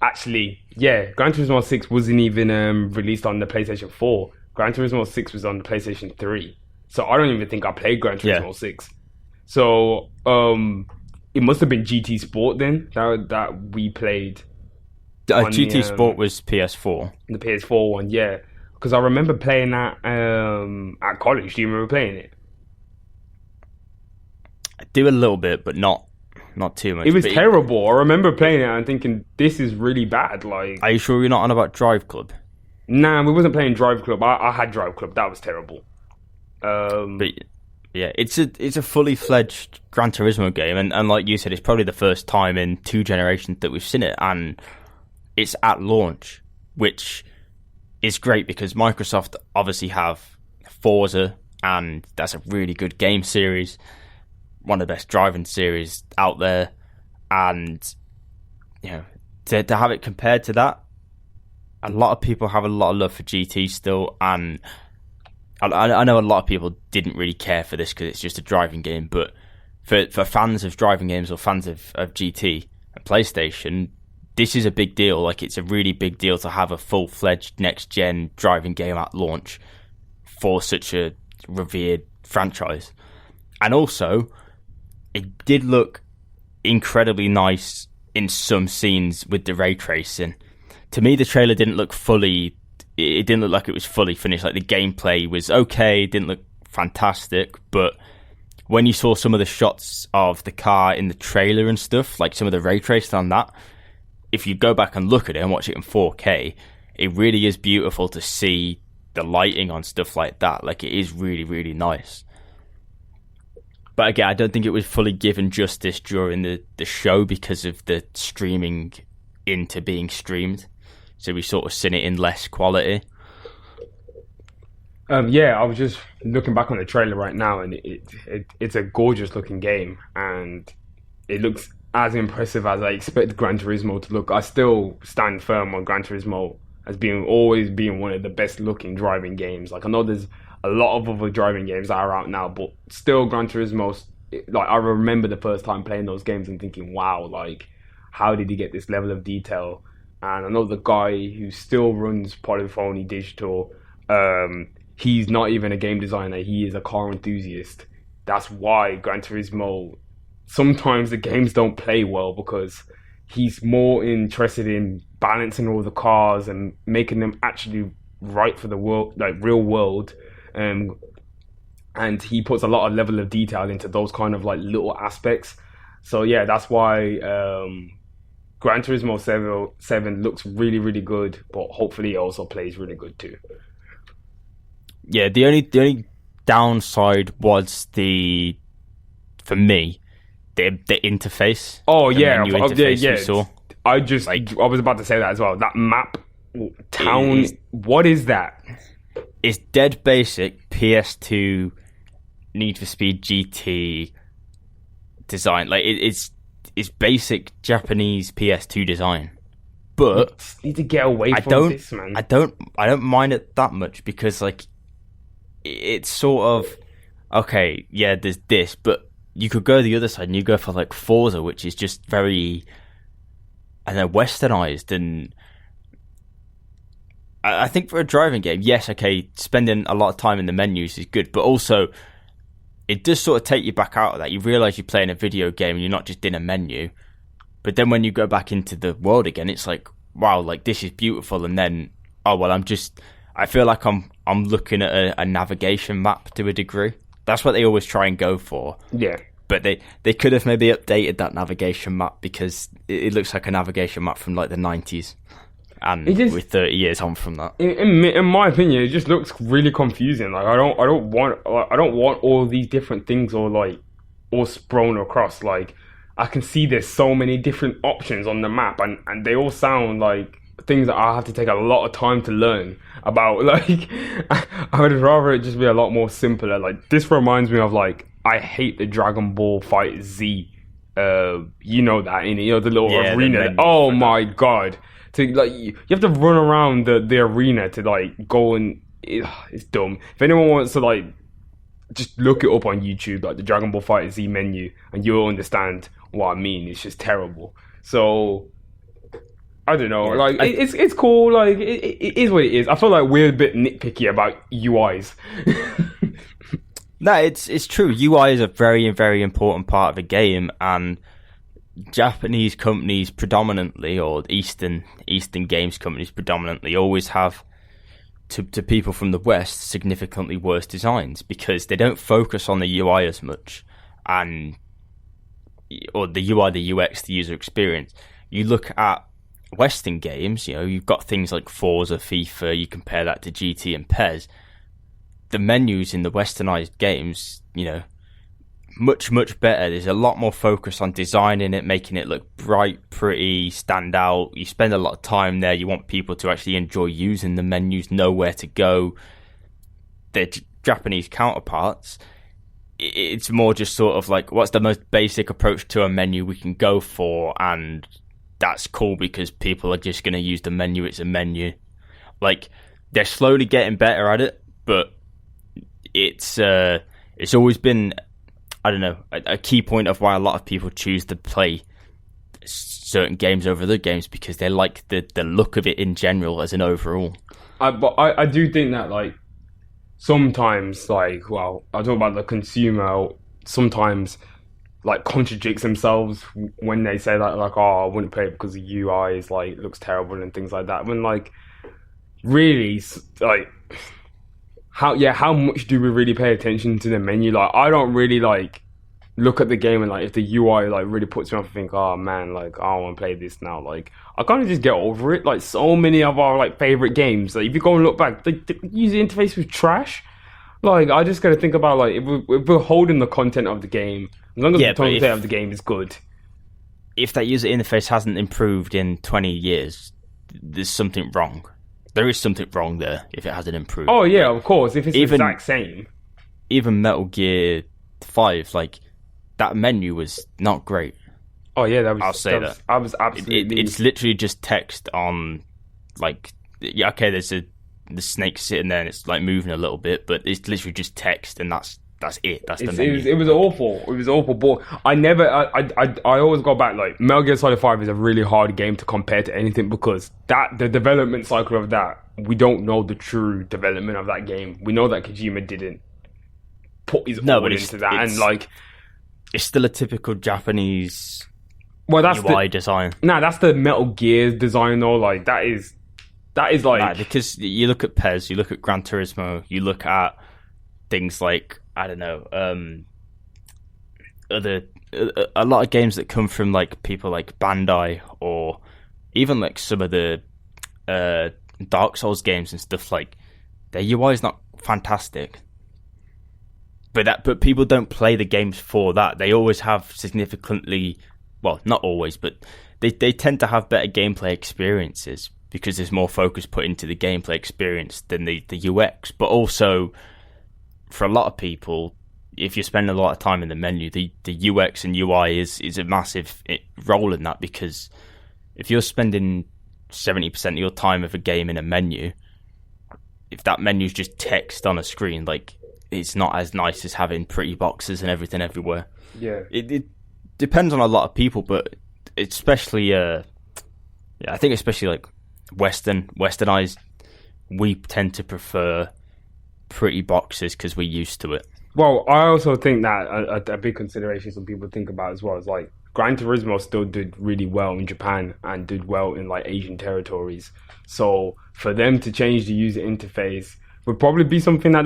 Actually, yeah, Gran Turismo 6 wasn't even released on the PlayStation 4. Gran Turismo 6 was on the PlayStation 3. So I don't even think I played Gran Turismo 6. So, it must have been GT Sport then that we played. GT Sport was PS4. The PS4 one, yeah. Because I remember playing that at college. Do you remember playing it? I do a little bit, but not too much. It was terrible. I remember playing it and thinking, this is really bad. Like, are you sure you're not on about Drive Club? Nah, we wasn't playing Drive Club. I had Drive Club. That was terrible. But yeah, it's a fully fledged Gran Turismo game, and like you said, it's probably the first time in 2 generations that we've seen it, and it's at launch, which is great because Microsoft obviously have Forza, and that's a really good game series, one of the best driving series out there, and you know, to have it compared to that, a lot of people have a lot of love for GT still, and I know a lot of people didn't really care for this because it's just a driving game, but for fans of driving games or fans of GT and PlayStation, this is a big deal. Like, it's a really big deal to have a full-fledged next-gen driving game at launch for such a revered franchise. And also, it did look incredibly nice in some scenes with the ray tracing. To me, the trailer didn't look it didn't look like it was fully finished. Like, the gameplay was okay, it didn't look fantastic, but when you saw some of the shots of the car in the trailer and stuff, like some of the ray tracing on that, if you go back and look at it and watch it in 4K, it really is beautiful to see the lighting on stuff like that. Like, it is really, really nice. But again, I don't think it was fully given justice during the show because of the streaming into being streamed. So we sort of seen it in less quality. Yeah, I was just looking back on the trailer right now, and it's a gorgeous looking game, and it looks as impressive as I expect Gran Turismo to look. I still stand firm on Gran Turismo as always being one of the best looking driving games. Like, I know there's a lot of other driving games that are out now, but still Gran Turismo, like, I remember the first time playing those games and thinking, wow, like, how did he get this level of detail? And I know the guy who still runs Polyphony Digital, he's not even a game designer, he is a car enthusiast. That's why Gran Turismo, sometimes the games don't play well, because he's more interested in balancing all the cars and making them actually right for the world, like real world. And he puts a lot of level of detail into those kind of like little aspects. So yeah, that's why Gran Turismo 7 looks really, really good, but hopefully it also plays really good too. Yeah, the only downside was for me, the interface. Oh the yeah, menu interface yeah. we saw. I was about to say that as well. That map town, what is that? It's dead basic PS2 Need for Speed GT design. Like it's basic Japanese PS2 design. But You need to get away from this, man. I don't mind it that much because like it's sort of okay, yeah, there's this, but you could go the other side and you go for like Forza, which is just very, I don't know, westernized. And I think for a driving game, yes, okay, spending a lot of time in the menus is good, but also it does sort of take you back out of that. You realise you're playing a video game and you're not just in a menu. But then when you go back into the world again, it's like, wow, like this is beautiful. And then, oh well, I feel like I'm looking at a navigation map to a degree. That's what they always try and go for. Yeah. But they could have maybe updated that navigation map because it looks like a navigation map from like the 90s. And we're 30 years on from that. In my opinion, it just looks really confusing. Like I don't want all these different things all thrown across. Like I can see there's so many different options on the map, and they all sound like things that I have to take a lot of time to learn about. Like I would rather it just be a lot more simpler. Like this reminds me of like I hate the Dragon Ball Fight Z. You know that, innit? You know the little arena. Oh my god. To like you have to run around the arena to like go and it's dumb. If anyone wants to like just look it up on YouTube, like the Dragon Ball Fighter Z menu, and you'll understand what I mean. It's just terrible. So I don't know. Yeah, like it's cool. Like it is what it is. I feel like we're a bit nitpicky about UIs. No, it's true. UI is a very, very important part of a game, and Japanese companies predominantly, or Eastern games companies predominantly, always have to people from the West significantly worse designs because they don't focus on the UI as much, or the UI, the UX, the user experience. You look at Western games, you know, you've got things like Forza, FIFA. You compare that to GT and PES. The menus in the westernized games, you know, much, much better. There's a lot more focus on designing it, making it look bright, pretty, stand out. You spend a lot of time there. You want people to actually enjoy using the menus, know where to go. Their Japanese counterparts, it's more just sort of like, what's the most basic approach to a menu we can go for? And that's cool because people are just going to use the menu. It's a menu. Like, they're slowly getting better at it, but it's always been, I don't know, a key point of why a lot of people choose to play certain games over other games because they like the look of it in general as an overall. But I do think that like sometimes like, well, I talk about the consumer sometimes like contradicts themselves when they say that like, oh, I wouldn't play it because the UI is like looks terrible and things like that. When like really like how much do we really pay attention to the menu? Like I don't really like look at the game and like if the UI like really puts me off and think, oh man, like I don't want to play this now. Like I kind of just get over it. Like so many of our like favorite games, like if you go and look back, the user interface was trash. Like I just got to think about like if we're holding the content of the game, as long as the content of the game is good. If that user interface hasn't improved in 20 years, there's something wrong. There is something wrong there if it hasn't improved. Oh yeah, of course. If it's the exact same. Even Metal Gear 5, like that menu was not great. Oh yeah, that was. I'll say that. I was absolutely. It's literally just text on, like, yeah, okay. There's the snake sitting there and it's like moving a little bit, but it's literally just text and that's it. That's the menu. It was awful. It was awful. But I always go back. Like Metal Gear Solid 5 is a really hard game to compare to anything because the development cycle of that, we don't know the true development of that game. We know that Kojima didn't put his all into that, and like it's still a typical Japanese that's UI design. Nah, that's the Metal Gear design though. Like that is like because you look at PES, you look at Gran Turismo, you look at things like I don't know, other a lot of games that come from like people like Bandai, or even like some of the Dark Souls games and stuff, like their UI is not fantastic. But people don't play the games for that. They always have significantly, well, not always, but they tend to have better gameplay experiences because there's more focus put into the gameplay experience than the UX. But also, for a lot of people, if you spend a lot of time in the menu, the UX and UI is a massive role in that, because if you're spending 70% of your time of a game in a menu, if that menu is just text on a screen, like, it's not as nice as having pretty boxes and everything everywhere. Yeah. It depends on a lot of people, but especially, I think especially like westernized, we tend to prefer pretty boxes because we're used to it. Well, I also think that a big consideration some people think about as well is like Gran Turismo still did really well in Japan and did well in like Asian territories. So for them to change the user interface would probably be something that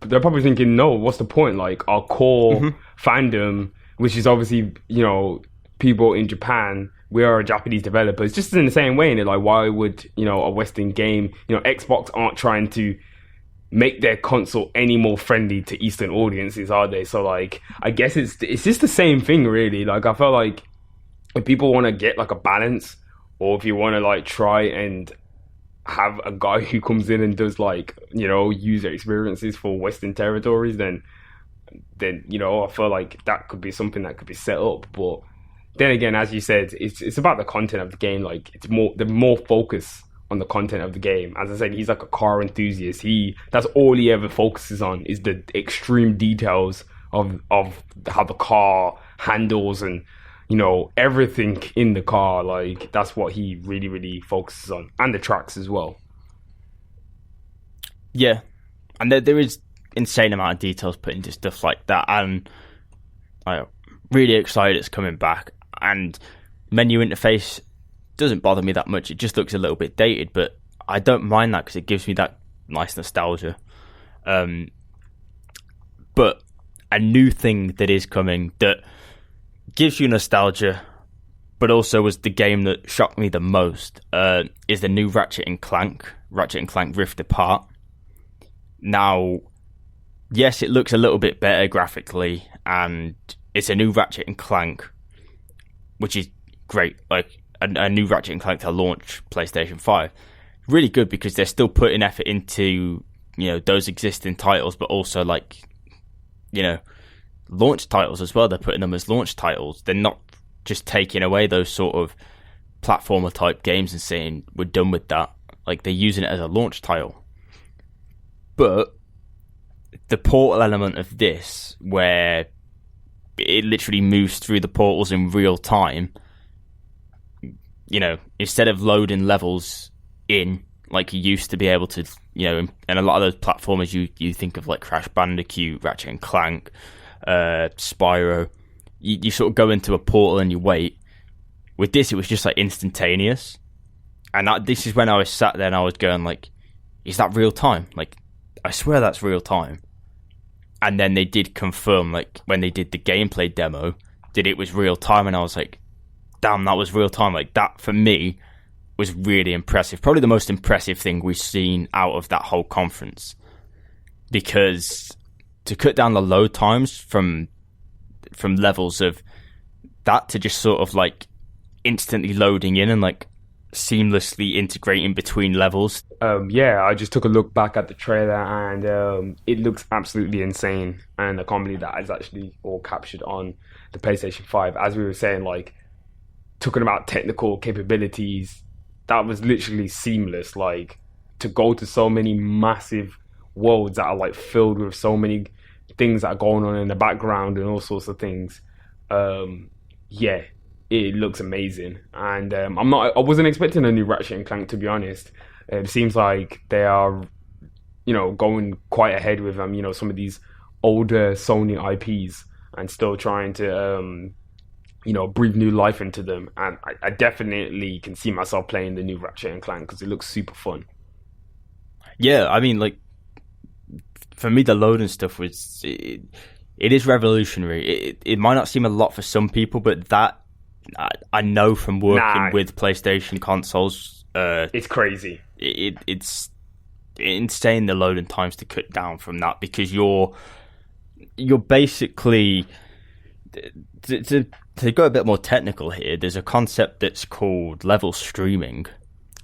they're probably thinking, no, what's the point? Like our core fandom, which is obviously, you know, people in Japan, we are a Japanese developer. It's just in the same way, and like, why would, you know, a Western game, you know, Xbox aren't trying to make their console any more friendly to Eastern audiences, are they? So like, I guess it's just the same thing, really. Like, I feel like if people want to get like a balance, or if you want to like try and have a guy who comes in and does like, you know, user experiences for Western territories, then you know, I feel like that could be something that could be set up. But then again, as you said, it's about the content of the game. Like, it's more focus on the content of the game. As I said, he's like a car enthusiast. That's all he ever focuses on, is the extreme details of how the car handles and, you know, everything in the car. Like, that's what he really, really focuses on, and the tracks as well. Yeah, and there is insane amount of details put into stuff like that, and I'm really excited it's coming back. And menu interface doesn't bother me that much. It just looks a little bit dated, but I don't mind that because it gives me that nice nostalgia. But a new thing that is coming that gives you nostalgia, but also was the game that shocked me the most, is the new Ratchet and Clank Rift Apart. Now, yes, it looks a little bit better graphically, and it's a new Ratchet and Clank, which is great. Like, a new Ratchet and Clank to launch PlayStation 5. Really good, because they're still putting effort into, you know, those existing titles, but also, like, you know, launch titles as well. They're putting them as launch titles. They're not just taking away those sort of platformer type games and saying we're done with that. Like, they're using it as a launch title. But the portal element of this, where it literally moves through the portals in real time, you know, instead of loading levels in like you used to be able to, you know, and a lot of those platformers you think of, like Crash Bandicoot, Ratchet and Clank, Spyro, you sort of go into a portal and you wait. With this, it was just like instantaneous, and this is when I was sat there and I was going like, is that real time? Like, I swear that's real time. And then they did confirm, like when they did the gameplay demo, that it was real time, and I was like, damn, that was real time. Like, that for me was really impressive. Probably the most impressive thing we've seen out of that whole conference, because to cut down the load times from levels of that to just sort of like instantly loading in and like seamlessly integrating between levels. Yeah, I just took a look back at the trailer, and it looks absolutely insane, and I can't believe that is actually all captured on the PlayStation 5. As we were saying, like, talking about technical capabilities, that was literally seamless. Like, to go to so many massive worlds that are like filled with so many things that are going on in the background and all sorts of things. Yeah, it looks amazing, and I wasn't expecting a new Ratchet and Clank, to be honest. It seems like they are, you know, going quite ahead with you know, some of these older Sony IPs and still trying to you know, breathe new life into them. And I definitely can see myself playing the new Ratchet and Clank because it looks super fun. Yeah, I mean, like, for me, the loading stuff was it is revolutionary. It might not seem a lot for some people, but that I know from working with PlayStation consoles, it's crazy. It's insane the loading times to cut down from that, because you're basically to go a bit more technical here. There's a concept that's called level streaming,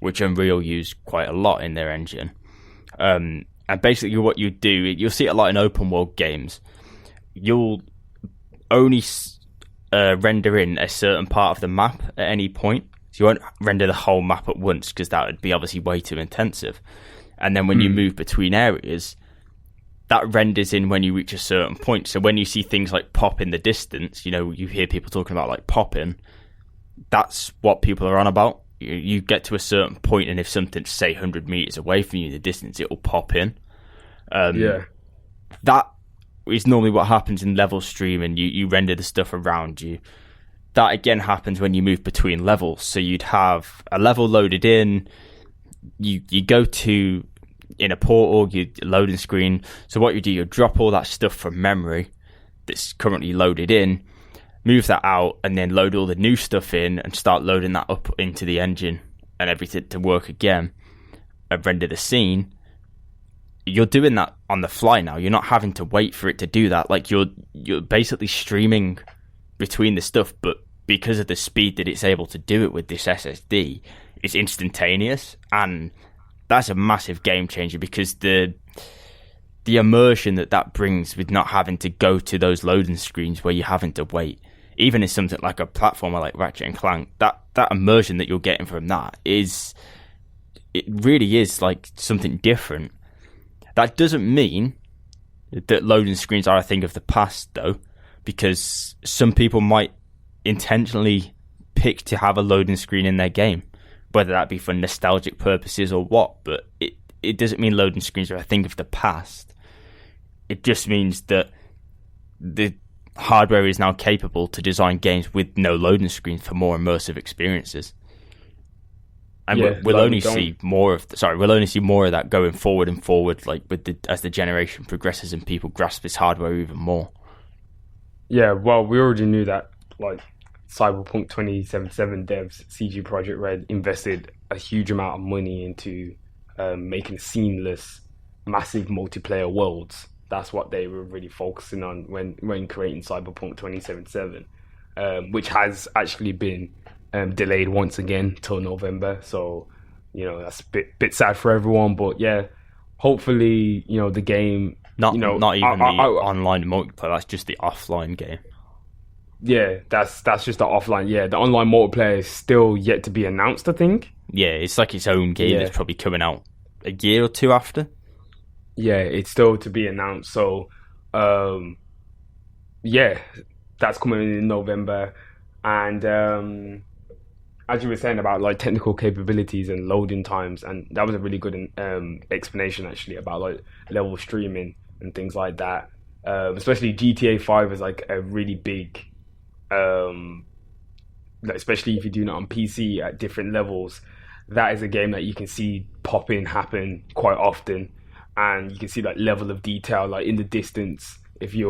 which Unreal use quite a lot in their engine. And basically, what you do, you'll see it a lot in open world games. You'll only render in a certain part of the map at any point. So you won't render the whole map at once, because that would be obviously way too intensive. And then when you move between areas, that renders in when you reach a certain point. So when you see things like pop in the distance, you hear people talking about like popping. That's what people are on about. You get to a certain point, and if something's, say, 100 meters away from you in the distance, it will pop in. That is normally what happens in level streaming. You render the stuff around you. That again happens when you move between levels. So you'd have a level loaded in. You go to in a portal, you loading screen. So what you do, you drop all that stuff from memory that's currently loaded in, move that out, and then load all the new stuff in and start loading that up into the engine and everything to work again and render the scene. You're doing that on the fly now. You're not having to wait for it to do that. Like you're basically streaming between the stuff, but because of the speed that it's able to do it with this SSD, it's instantaneous, and that's a massive game changer, because the immersion that brings with not having to go to those loading screens where you're having to wait, even in something like a platformer like Ratchet and Clank, that immersion that you're getting from that it really is like something different. That doesn't mean that loading screens are a thing of the past, though, because some people might intentionally pick to have a loading screen in their game, whether that be for nostalgic purposes or what. But it doesn't mean loading screens are a thing of the past. It just means that the hardware is now capable to design games with no loading screens for more immersive experiences. And we'll only see more of that going forward and forward, like as the generation progresses and people grasp this hardware even more. Yeah, well, we already knew that, like, Cyberpunk 2077 devs, CG Projekt Red, invested a huge amount of money into making seamless, massive multiplayer worlds. That's what they were really focusing on when creating Cyberpunk 2077, which has actually been delayed once again till November. So, that's a bit sad for everyone. But yeah, hopefully, the game... Not even the online multiplayer, that's just the offline game. Yeah, that's just the offline. Yeah, the online multiplayer is still yet to be announced, I think. Yeah, it's like its own game that's probably coming out a year or two after. Yeah, it's still to be announced. So, yeah, that's coming in November. And as you were saying about like technical capabilities and loading times, and that was a really good explanation actually about like level streaming and things like that. Especially GTA 5 is like a really big, especially if you're doing it on PC at different levels. That is a game that you can see popping happen quite often, and you can see that level of detail like in the distance. If you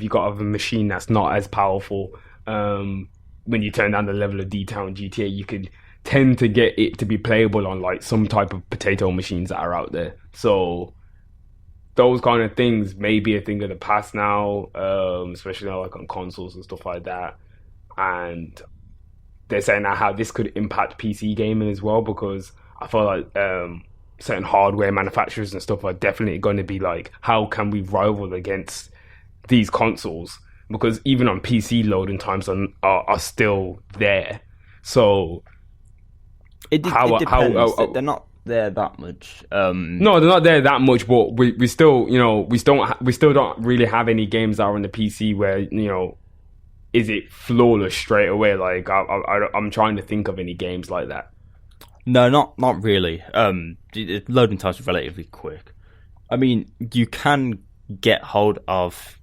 got a machine that's not as powerful, when you turn down the level of detail in GTA, you could tend to get it to be playable on like some type of potato machines that are out there. So those kind of things may be a thing of the past now, especially now, like on consoles and stuff like that. And they're saying now how this could impact PC gaming as well, because I feel like certain hardware manufacturers and stuff are definitely going to be like, how can we rival against these consoles? Because even on PC, loading times are still there. So it depends. They're not there that much. No, they're not there that much. But we still, we still don't really have any games that are on the PC where, is it flawless straight away? Like I'm trying to think of any games like that. No, not really. The loading times are relatively quick. I mean, you can get hold of.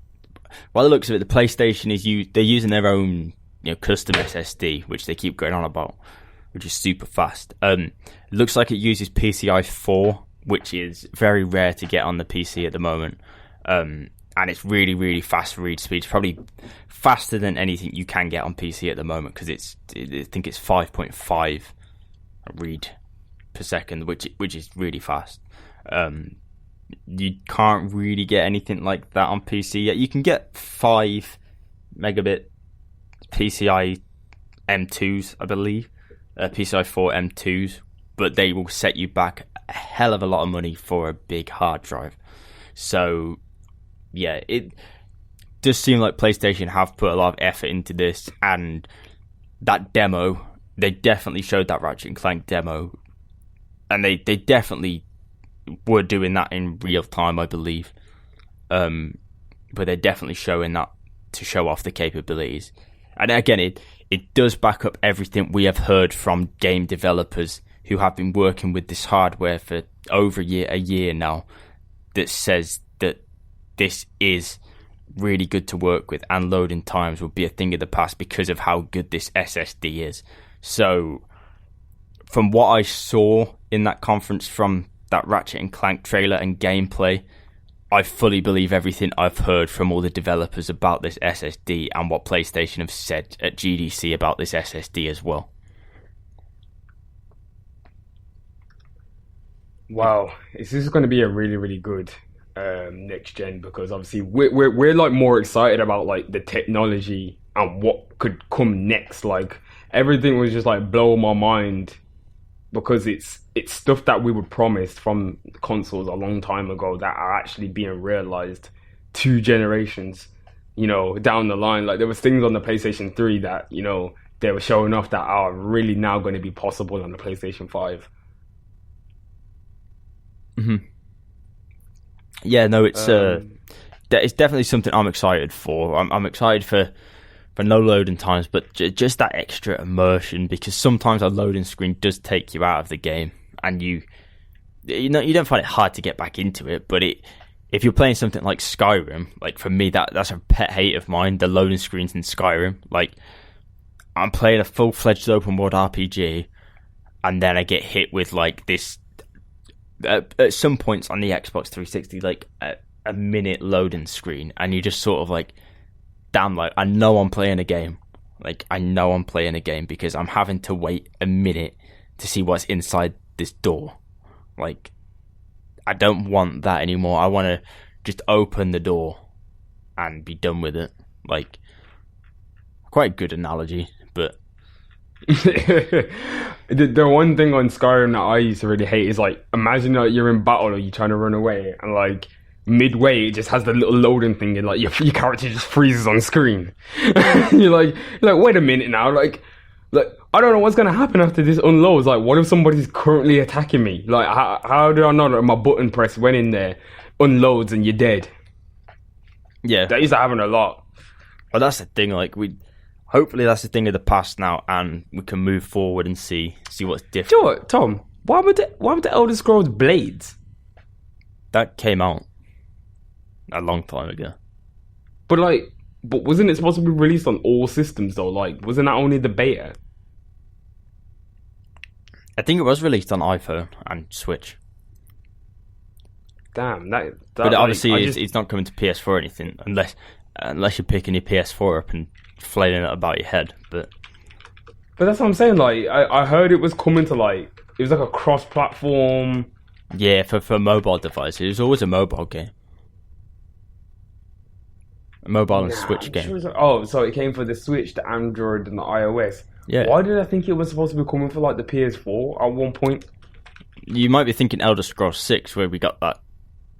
By the looks of it, the PlayStation they're using their own custom SSD, which they keep going on about, which is super fast. It looks like it uses PCI 4, which is very rare to get on the PC at the moment. And and it's really, really fast read speed. It's probably faster than anything you can get on PC at the moment, because I think it's 5.5 read per second, which is really fast. You can't really get anything like that on PC yet. You can get 5 megabit PCI M2s, I believe, PCI 4 M2s, but they will set you back a hell of a lot of money for a big hard drive. So yeah, it does seem like PlayStation have put a lot of effort into this, and that demo, they definitely showed that Ratchet Clank demo, and they definitely were doing that in real time, I believe. But they're definitely showing that to show off the capabilities. And again, it does back up everything we have heard from game developers who have been working with this hardware for over a year now, that says that this is really good to work with, and loading times will be a thing of the past because of how good this SSD is. So from what I saw in that conference, from that Ratchet and Clank trailer and gameplay, I fully believe everything I've heard from all the developers about this SSD, and what PlayStation have said at GDC about this SSD as well. Wow, this is going to be a really, really good next gen, because obviously we're like more excited about like the technology and what could come next. Like, everything was just like blowing my mind, because it's stuff that we were promised from consoles a long time ago that are actually being realized 2 generations, down the line. Like, there was things on the PlayStation 3 that, they were showing off that are really now going to be possible on the PlayStation 5. Mm-hmm. Yeah, no, it's definitely something I'm excited for. I'm excited for no loading times, but just that extra immersion, because sometimes a loading screen does take you out of the game, and you don't find it hard to get back into it. But if you're playing something like Skyrim, like for me, that's a pet hate of mine, the loading screens in Skyrim. Like, I'm playing a full-fledged open world RPG, and then I get hit with like this. At some points on the Xbox 360, like a minute loading screen, and you just sort of like, damn, like, I know I'm playing a game. Like, I know I'm playing a game because I'm having to wait a minute to see what's inside this door. Like, I don't want that anymore. I want to just open the door and be done with it. Like, quite a good analogy, but the one thing on Skyrim that I used to really hate is, like, imagine that you're in battle or you're trying to run away, and like midway it just has the little loading thing, and like your character just freezes on screen. you're like wait a minute now, like I don't know what's gonna happen after this unloads. Like, what if somebody's currently attacking me? Like, how do I know that my button press went in there, unloads, and you're dead? Yeah, that used to happen a lot. Well, that's the thing. Like, hopefully that's the thing of the past now, and we can move forward and see what's different. Do you know what, Tom? Why would the Elder Scrolls Blades? That came out a long time ago. But wasn't it supposed to be released on all systems though? Like, wasn't that only the beta? I think it was released on iPhone and Switch. Damn, that but obviously it's not coming to PS4 or anything, unless you're picking your PS4 up and flailing it about your head. But that's what I'm saying. Like, I heard it was coming to, like, it was like a cross-platform. Yeah, for mobile devices. It was always a mobile game. A mobile and Switch game. Sure so it came for the Switch, the Android, and the iOS. Yeah. Why did I think it was supposed to be coming for, like, the PS4 at one point? You might be thinking Elder Scrolls 6, where we got that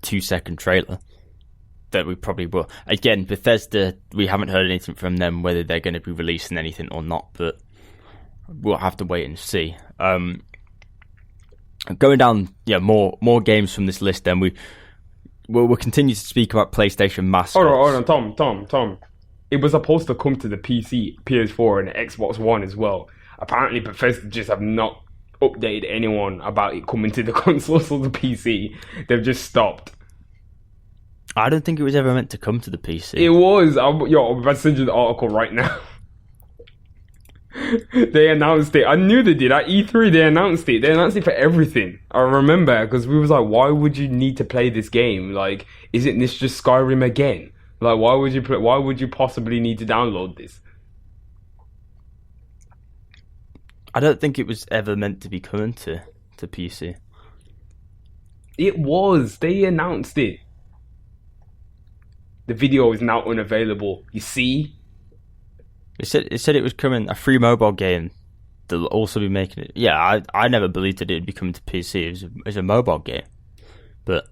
2-second trailer. That we probably will. Again, Bethesda, we haven't heard anything from them whether they're going to be releasing anything or not, but we'll have to wait and see. Going down, more games from this list. Then we'll continue to speak about PlayStation mascots. Hold on, Tom. It was supposed to come to the PC, PS4, and the Xbox One as well. Apparently, Bethesda just have not updated anyone about it coming to the consoles or the PC. They've just stopped. I don't think it was ever meant to come to the PC. It was. I'm about to send you the article right now. They announced it. I knew they did. At E3, they announced it. They announced it for everything. I remember because we was like, why would you need to play this game? Like, isn't this just Skyrim again? Like, why would you play? Why would you possibly need to download this? I don't think it was ever meant to be coming to PC. It was. They announced it. The video is now unavailable. You see? It said it was coming, a free mobile game. They'll also be making it. Yeah, I never believed that it'd be coming to PC. It was a mobile game, but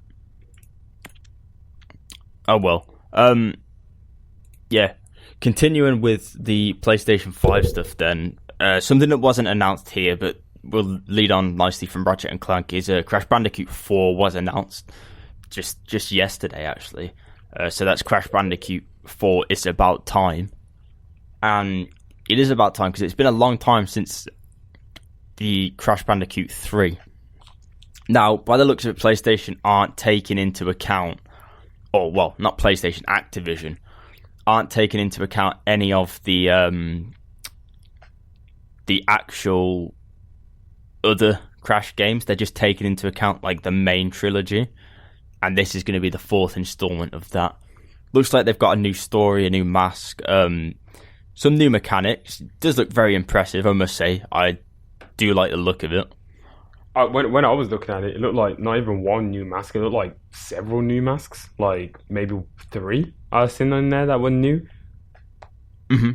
oh well. Yeah. Continuing with the PlayStation 5 stuff, then something that wasn't announced here, but will lead on nicely from Ratchet and Clank is Crash Bandicoot 4 was announced just yesterday, actually. So that's Crash Bandicoot 4. It's about time. And it is about time because it's been a long time since the Crash Bandicoot 3. Now, by the looks of it, PlayStation aren't taking into account, or well, not PlayStation, Activision, aren't taking into account any of the actual other Crash games. They're just taking into account like the main trilogy. And this is going to be the 4th installment of that. Looks like they've got a new story, a new mask, some new mechanics. It does look very impressive, I must say. I do like the look of it. When I was looking at it, it looked like not even one new mask. It looked like several new masks. Like maybe 3 I've seen in there that were new. Mm-hmm.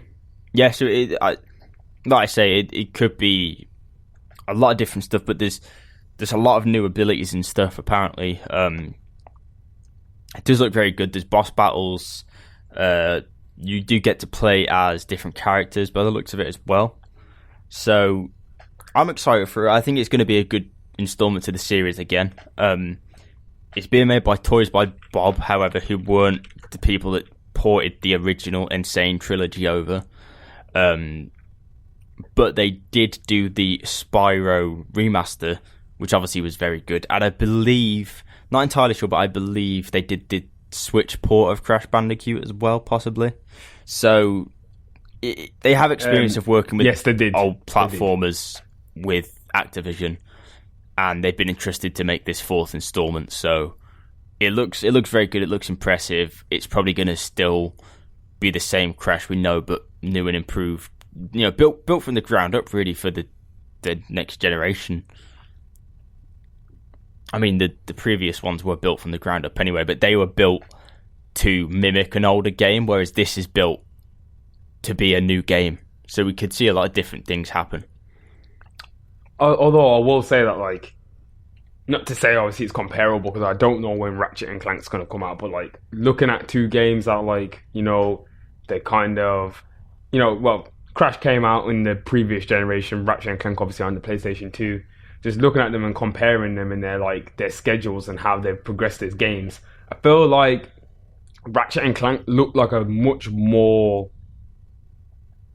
Yeah, so like I say, it could be a lot of different stuff, but there's a lot of new abilities and stuff, apparently. It does look very good. There's boss battles. You do get to play as different characters by the looks of it as well. So I'm excited for it. I think it's going to be a good installment to the series again. It's being made by Toys by Bob, however, who weren't the people that ported the original Insane trilogy over. But they did do the Spyro remaster, which obviously was very good. And I believe, not entirely sure, but I believe they did the Switch port of Crash Bandicoot as well, possibly. So they have experience of working with old platformers with Activision, and they've been interested to make this 4th installment. So it looks very good. It looks impressive. It's probably going to still be the same Crash we know, but new and improved. You know, built from the ground up, really, for the next generation. I mean, the previous ones were built from the ground up anyway, but they were built to mimic an older game, whereas this is built to be a new game. So we could see a lot of different things happen. Although I will say that, like, not to say obviously it's comparable, because I don't know when Ratchet and Clank's going to come out, but like looking at 2 games that, like, you know, they kind of, you know, well, Crash came out in the previous generation, Ratchet and Clank obviously on the PlayStation 2. Just looking at them and comparing them and their schedules and how they've progressed as games, I feel like Ratchet and Clank looked like a much more,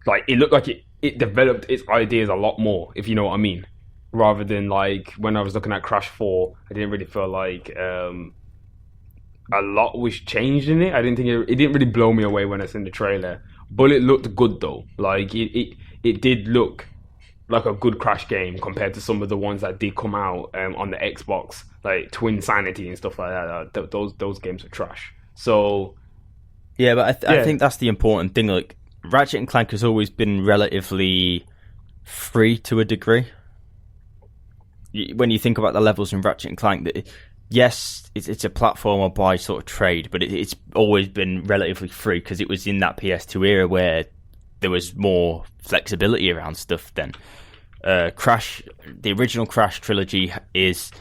like, it looked like it developed its ideas a lot more, if you know what I mean. Rather than, like, when I was looking at Crash 4, I didn't really feel like a lot was changed in it. I didn't think it didn't really blow me away when I seen the trailer. But it looked good though. Like it did look like a good Crash game compared to some of the ones that did come out on the Xbox, like Twin Sanity and stuff like that. Those games are trash. So yeah, but I think that's the important thing. Like, Ratchet and Clank has always been relatively free to a degree. When you think about the levels in Ratchet and Clank, yes, it's a platformer by sort of trade, but it's always been relatively free because it was in that PS2 era where there was more flexibility around stuff then. Crash, the original Crash trilogy is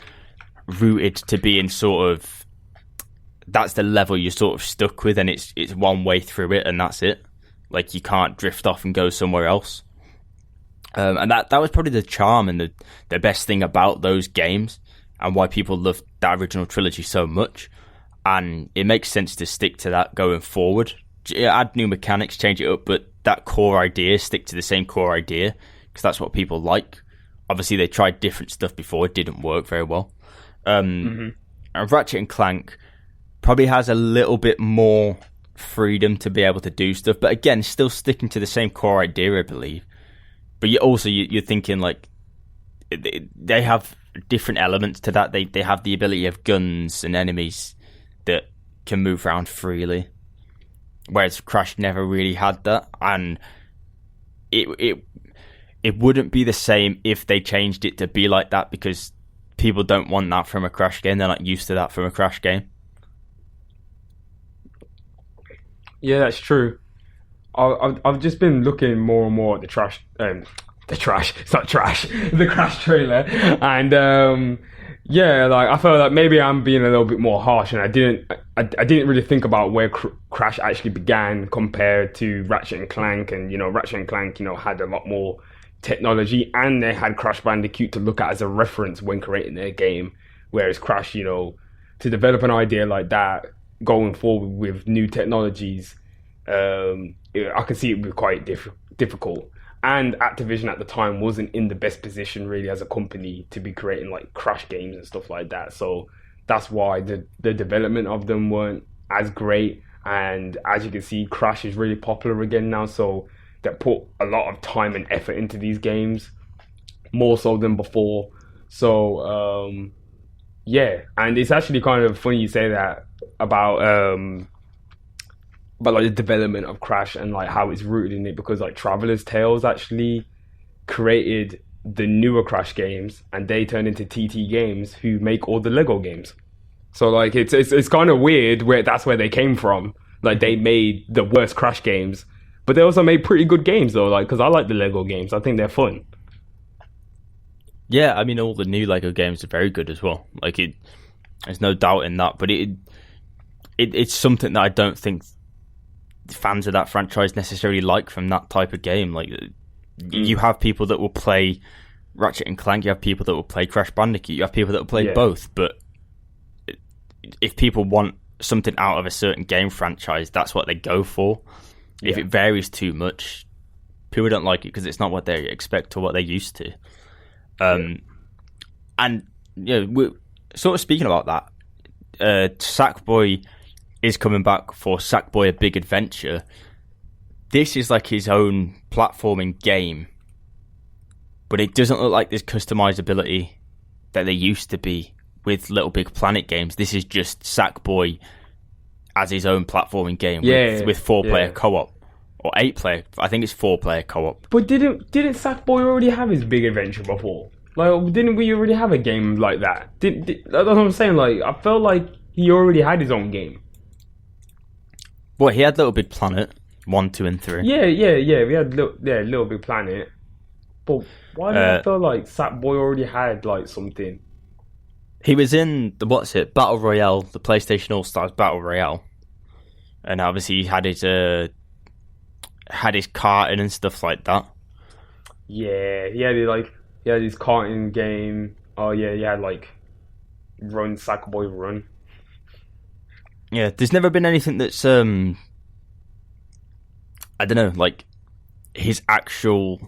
rooted to be in sort of, that's the level you're sort of stuck with, and it's one way through it and that's it. Like, you can't drift off and go somewhere else. And that was probably the charm and the best thing about those games, and why people love that original trilogy so much. And it makes sense to stick to that going forward. Add new mechanics, change it up, but that core idea, stick to the same core idea, because that's what people like. Obviously, they tried different stuff before, it didn't work very well. And Ratchet and Clank probably has a little bit more freedom to be able to do stuff, but again, still sticking to the same core idea, I believe. but you're thinking like they have different elements to that. They have the ability of guns and enemies that can move around freely, whereas Crash never really had that, and it wouldn't be the same if they changed it to be like that, because people don't want that from a Crash game. They're not used to that from a Crash game. Yeah, that's true. I've just been looking more and more at the Crash. It's not trash. The Crash trailer, and yeah, like I felt like maybe I'm being a little bit more harsh, and I didn't really think about where Crash actually began compared to Ratchet and Clank, and Ratchet and Clank, had a lot more technology, and they had Crash Bandicoot to look at as a reference when creating their game, whereas Crash, to develop an idea like that going forward with new technologies, I could see it would be quite difficult. And Activision at the time wasn't in the best position really as a company to be creating like Crash games and stuff like that. So that's why the development of them weren't as great. And as you can see, Crash is really popular again now. So they put a lot of time and effort into these games, more so than before. So yeah, and it's actually kind of funny you say that about like the development of Crash and like how it's rooted in it, because like Traveler's Tales actually created the newer Crash games, and they turned into TT Games, who make all the Lego games. So like it's kind of weird where that's where they came from. Like they made the worst Crash games, but they also made pretty good games though. Like, because I like the Lego games, I think they're fun. Yeah, I mean all the new Lego games are very good as well. Like there's no doubt in that. But it's something that I don't think fans of that franchise necessarily like from that type of game. Like you have people that will play Ratchet and Clank, you have people that will play Crash Bandicoot, you have people that will play both, but if people want something out of a certain game franchise, that's what they go for. If it varies too much, people don't like it because it's not what they expect or what they're used to. And we're sort of speaking about that, Sackboy is coming back for Sackboy: A Big Adventure. This is like his own platforming game, but it doesn't look like there's customizability that there used to be with Little Big Planet games. This is just Sackboy as his own platforming game with 4-player co-op or 8-player. I think it's 4-player co-op. But didn't Sackboy already have his Big Adventure before? Like, didn't we already have a game like that? That's what I'm saying. Like, I felt like he already had his own game. Well, he had Little Big Planet 1, 2, and 3. Yeah. We had Little Big Planet. But why did I feel like Sackboy already had like something? He was in the Battle Royale, the PlayStation All Stars Battle Royale, and obviously he had his karting and stuff like that. Yeah, he had his karting game. Oh yeah, he had like Sackboy Run. Yeah, there's never been anything that's I don't know, like his actual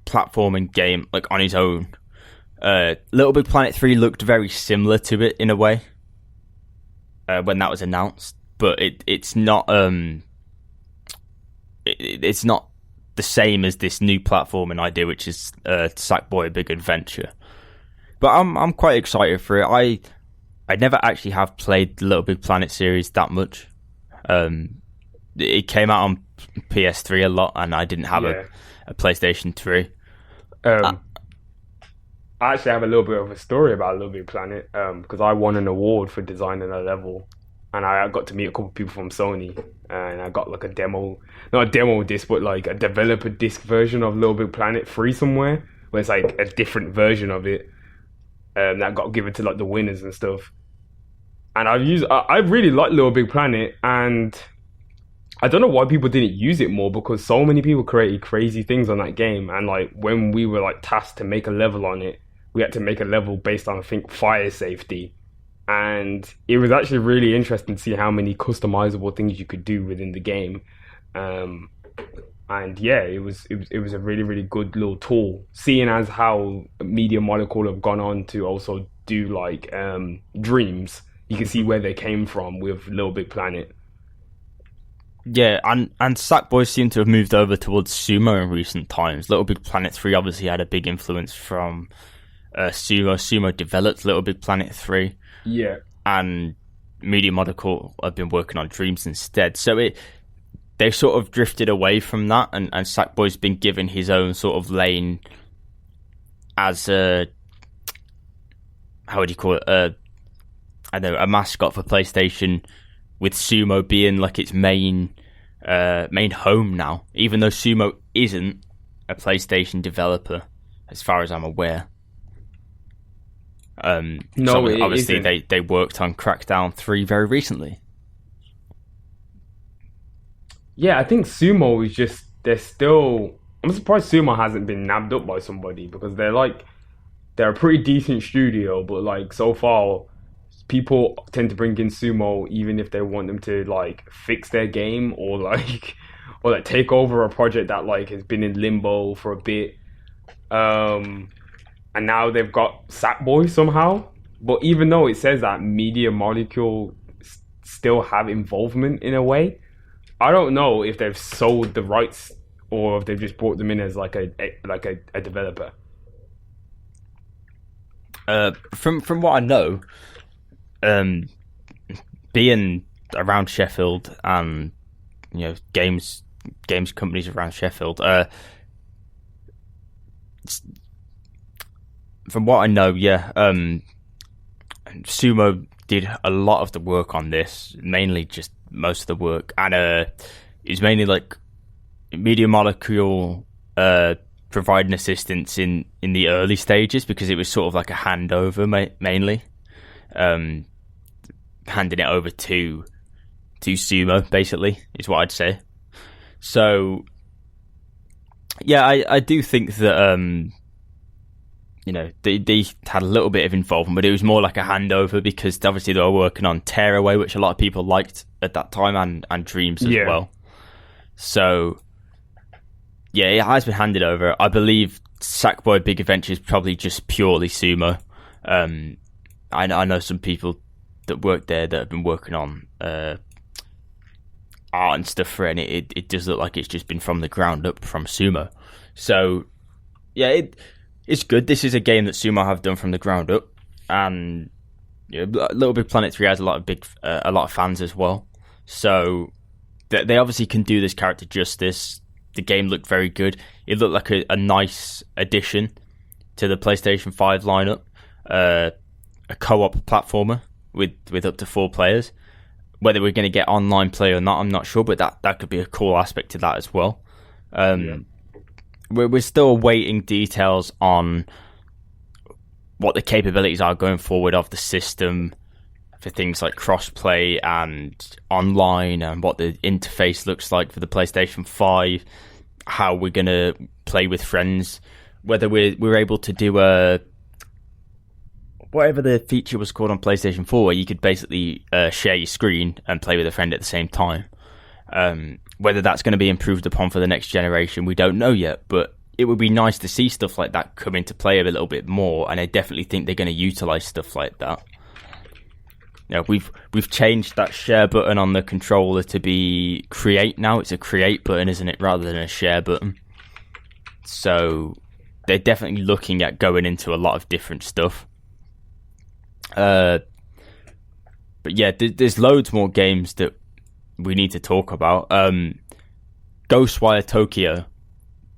platforming game, like on his own. Little Big Planet 3 looked very similar to it in a way when that was announced, but it's not it's not the same as this new platforming idea, which is Sackboy: A Big Adventure. But I'm quite excited for it. I never actually have played the Little Big Planet series that much. It came out on PS3 a lot, and I didn't have a PlayStation 3. I actually have a little bit of a story about Little Big Planet, because I won an award for designing a level, and I got to meet a couple of people from Sony, and I got like not a demo disc, but like a developer disc version of Little Big Planet free somewhere, where it's like a different version of it that got given to like the winners and stuff. And I really like Little Big Planet, and I don't know why people didn't use it more, because so many people created crazy things on that game. And like when we were like tasked to make a level on it, we had to make a level based on, I think, fire safety. And it was actually really interesting to see how many customizable things you could do within the game. And yeah, it was a really, really good little tool, seeing as how Media Molecule have gone on to also do like Dreams. You can see where they came from with Little Big Planet. Yeah, and Sackboy seem to have moved over towards Sumo in recent times. Little Big Planet 3 obviously had a big influence from Sumo. Sumo developed Little Big Planet 3. Yeah. And Media Molecule have been working on Dreams instead. So they sort of drifted away from that, and Sackboy's been given his own sort of lane as a, how would you call it, a mascot for PlayStation, with Sumo being like its main home now, even though Sumo isn't a PlayStation developer, as far as I'm aware. No, obviously they worked on Crackdown 3 very recently. Yeah, I think Sumo is just, I'm surprised Sumo hasn't been nabbed up by somebody, because they're a pretty decent studio, but like so far people tend to bring in Sumo even if they want them to like fix their game or like take over a project that like has been in limbo for a bit. And now they've got Sackboy somehow. But even though it says that Media Molecule still have involvement in a way, I don't know if they've sold the rights or if they've just brought them in as like a developer. From what I know, being around Sheffield and games companies around Sheffield, from what I know, Sumo did a lot of the work on this, mainly just most of the work, and it's mainly like Media Molecule providing assistance in the early stages, because it was sort of like a handover mainly, handing it over to Sumo basically is what I'd say. So yeah, I do think that they had a little bit of involvement, but it was more like a handover, because obviously they were working on Tearaway, which a lot of people liked at that time, and Dreams as well. So yeah, it has been handed over. I believe Sackboy Big Adventure is probably just purely Sumo. I know some people that work there that have been working on art and stuff for it, and it does look like it's just been from the ground up from Sumo. So yeah, it's good. This is a game that Sumo have done from the ground up, and Little Big Planet 3 has a lot of fans as well. So they obviously can do this character justice. The game looked very good. It looked like a nice addition to the PlayStation 5 lineup. A co-op platformer with up to 4 players. Whether we're going to get online play or not, I'm not sure, but that could be a cool aspect to that as well. We're still awaiting details on what the capabilities are going forward of the system for things like crossplay and online, and what the interface looks like for the PlayStation 5, how we're going to play with friends, whether we're able to do whatever the feature was called on PlayStation 4, where you could basically share your screen and play with a friend at the same time. Whether that's going to be improved upon for the next generation, we don't know yet, but it would be nice to see stuff like that come into play a little bit more, and I definitely think they're going to utilize stuff like that. We've changed that share button on the controller to be create now. It's a create button, isn't it, rather than a share button. So they're definitely looking at going into a lot of different stuff. But yeah, there's loads more games that we need to talk about. GhostWire Tokyo.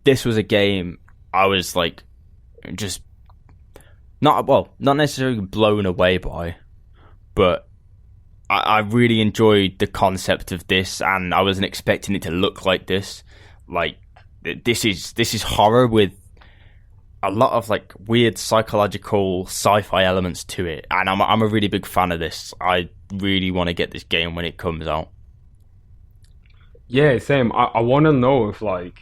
This was a game I was like, just not necessarily blown away by, but I really enjoyed the concept of this, and I wasn't expecting it to look like this. Like this is horror with a lot of like weird psychological sci-fi elements to it, and I'm a really big fan of this. I really want to get this game when it comes out. Yeah, same. I want to know if like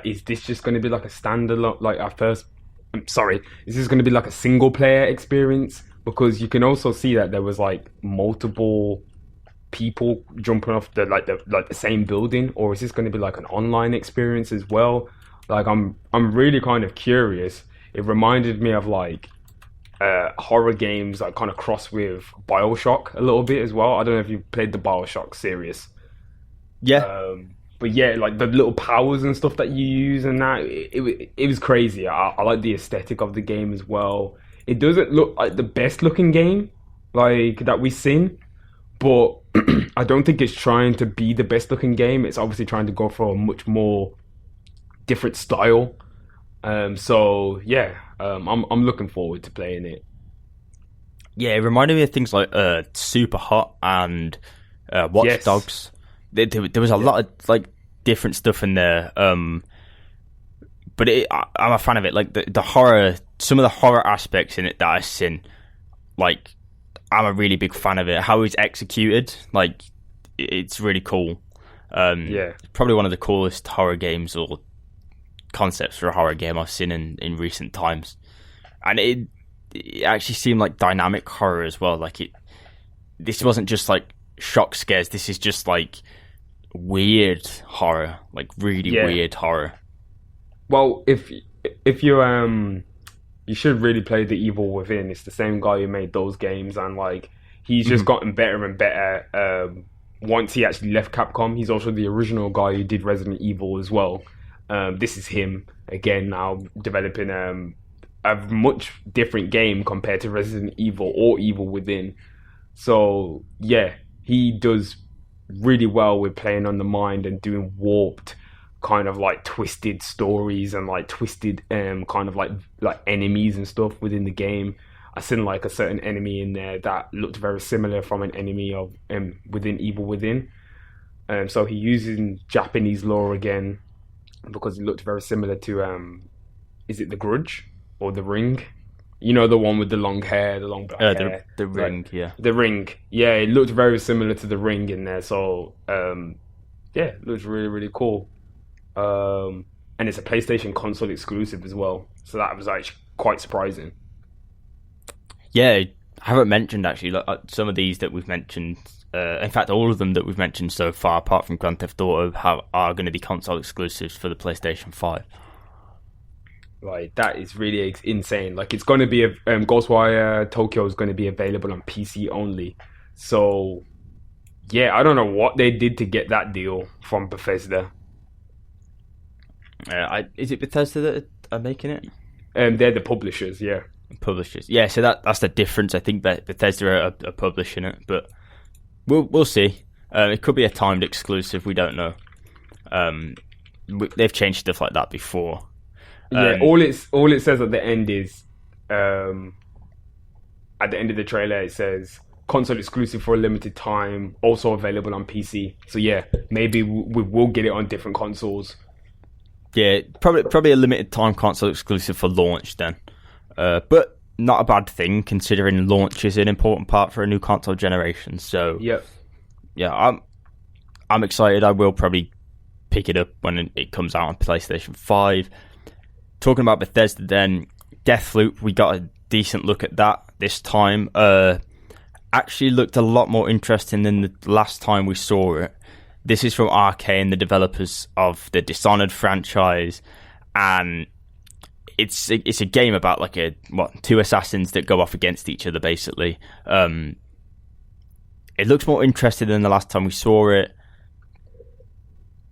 is this just going to be like a standalone, like our first? I'm sorry, is this going to be like a single player experience? Because you can also see that there was like multiple people jumping off the same building, or is this going to be like an online experience as well? Like I'm really kind of curious. It reminded me of like horror games, like kind of cross with BioShock a little bit as well. I don't know if you played the BioShock series. Yeah. But yeah, like the little powers and stuff that you use and that, it was crazy. I like the aesthetic of the game as well. It doesn't look like the best looking game like that we've seen, but I don't think it's trying to be the best looking game. It's obviously trying to go for a much more different style. So yeah, I'm looking forward to playing it. Yeah, it reminded me of things like Super Hot and Watch Yes. Dogs. There was a lot of like different stuff in there, but I'm a fan of it. Like the horror, some of the horror aspects in it that I've seen, like I'm a really big fan of it. How it's executed, like it's really cool. Probably one of the coolest horror games or concepts for a horror game I've seen in recent times, and it actually seemed like dynamic horror as well. Like this wasn't just like shock scares. This is just like weird horror, like really weird horror. Well, if you should really play The Evil Within. It's the same guy who made those games, and like he's just gotten better and better. Once he actually left Capcom, he's also the original guy who did Resident Evil as well. This is him again now developing a much different game compared to Resident Evil or Evil Within. So yeah, he does really well with playing on the mind and doing warped kind of like twisted stories and like twisted kind of like enemies and stuff within the game. I seen like a certain enemy in there that looked very similar from an enemy of within Evil Within. So he using Japanese lore again because it looked very similar to is it The Grudge or The Ring? You know, the one with the long hair, the long black hair. The Ring, yeah. The Ring. Yeah, it looked very similar to The Ring in there. So, yeah, it looks really, really cool. And it's a PlayStation console exclusive as well. So that was actually quite surprising. Yeah, I haven't mentioned actually like, some of these that we've mentioned. In fact, all of them that we've mentioned so far, apart from Grand Theft Auto, are going to be console exclusives for the PlayStation 5. Like, that is really insane. Like, it's going to be GhostWire Tokyo is going to be available on PC only. So, yeah, I don't know what they did to get that deal from Bethesda. Is it Bethesda that are making it? They're the publishers, yeah. Publishers, yeah. So that's the difference. I think that Bethesda are publishing it, but we'll see. It could be a timed exclusive. We don't know. They've changed stuff like that before. Yeah, all it says at the end is, at the end of the trailer, it says console exclusive for a limited time, also available on PC. So yeah, maybe we will get it on different consoles. Yeah, probably a limited time console exclusive for launch then, but not a bad thing considering launch is an important part for a new console generation. So yeah, I'm excited. I will probably pick it up when it comes out on PlayStation 5. Talking about Bethesda then, Deathloop, we got a decent look at that this time. Actually looked a lot more interesting than the last time we saw it. This is from Arcane, the developers of the Dishonored franchise, and it's a game about like two assassins that go off against each other basically. It looks more interesting than the last time we saw it.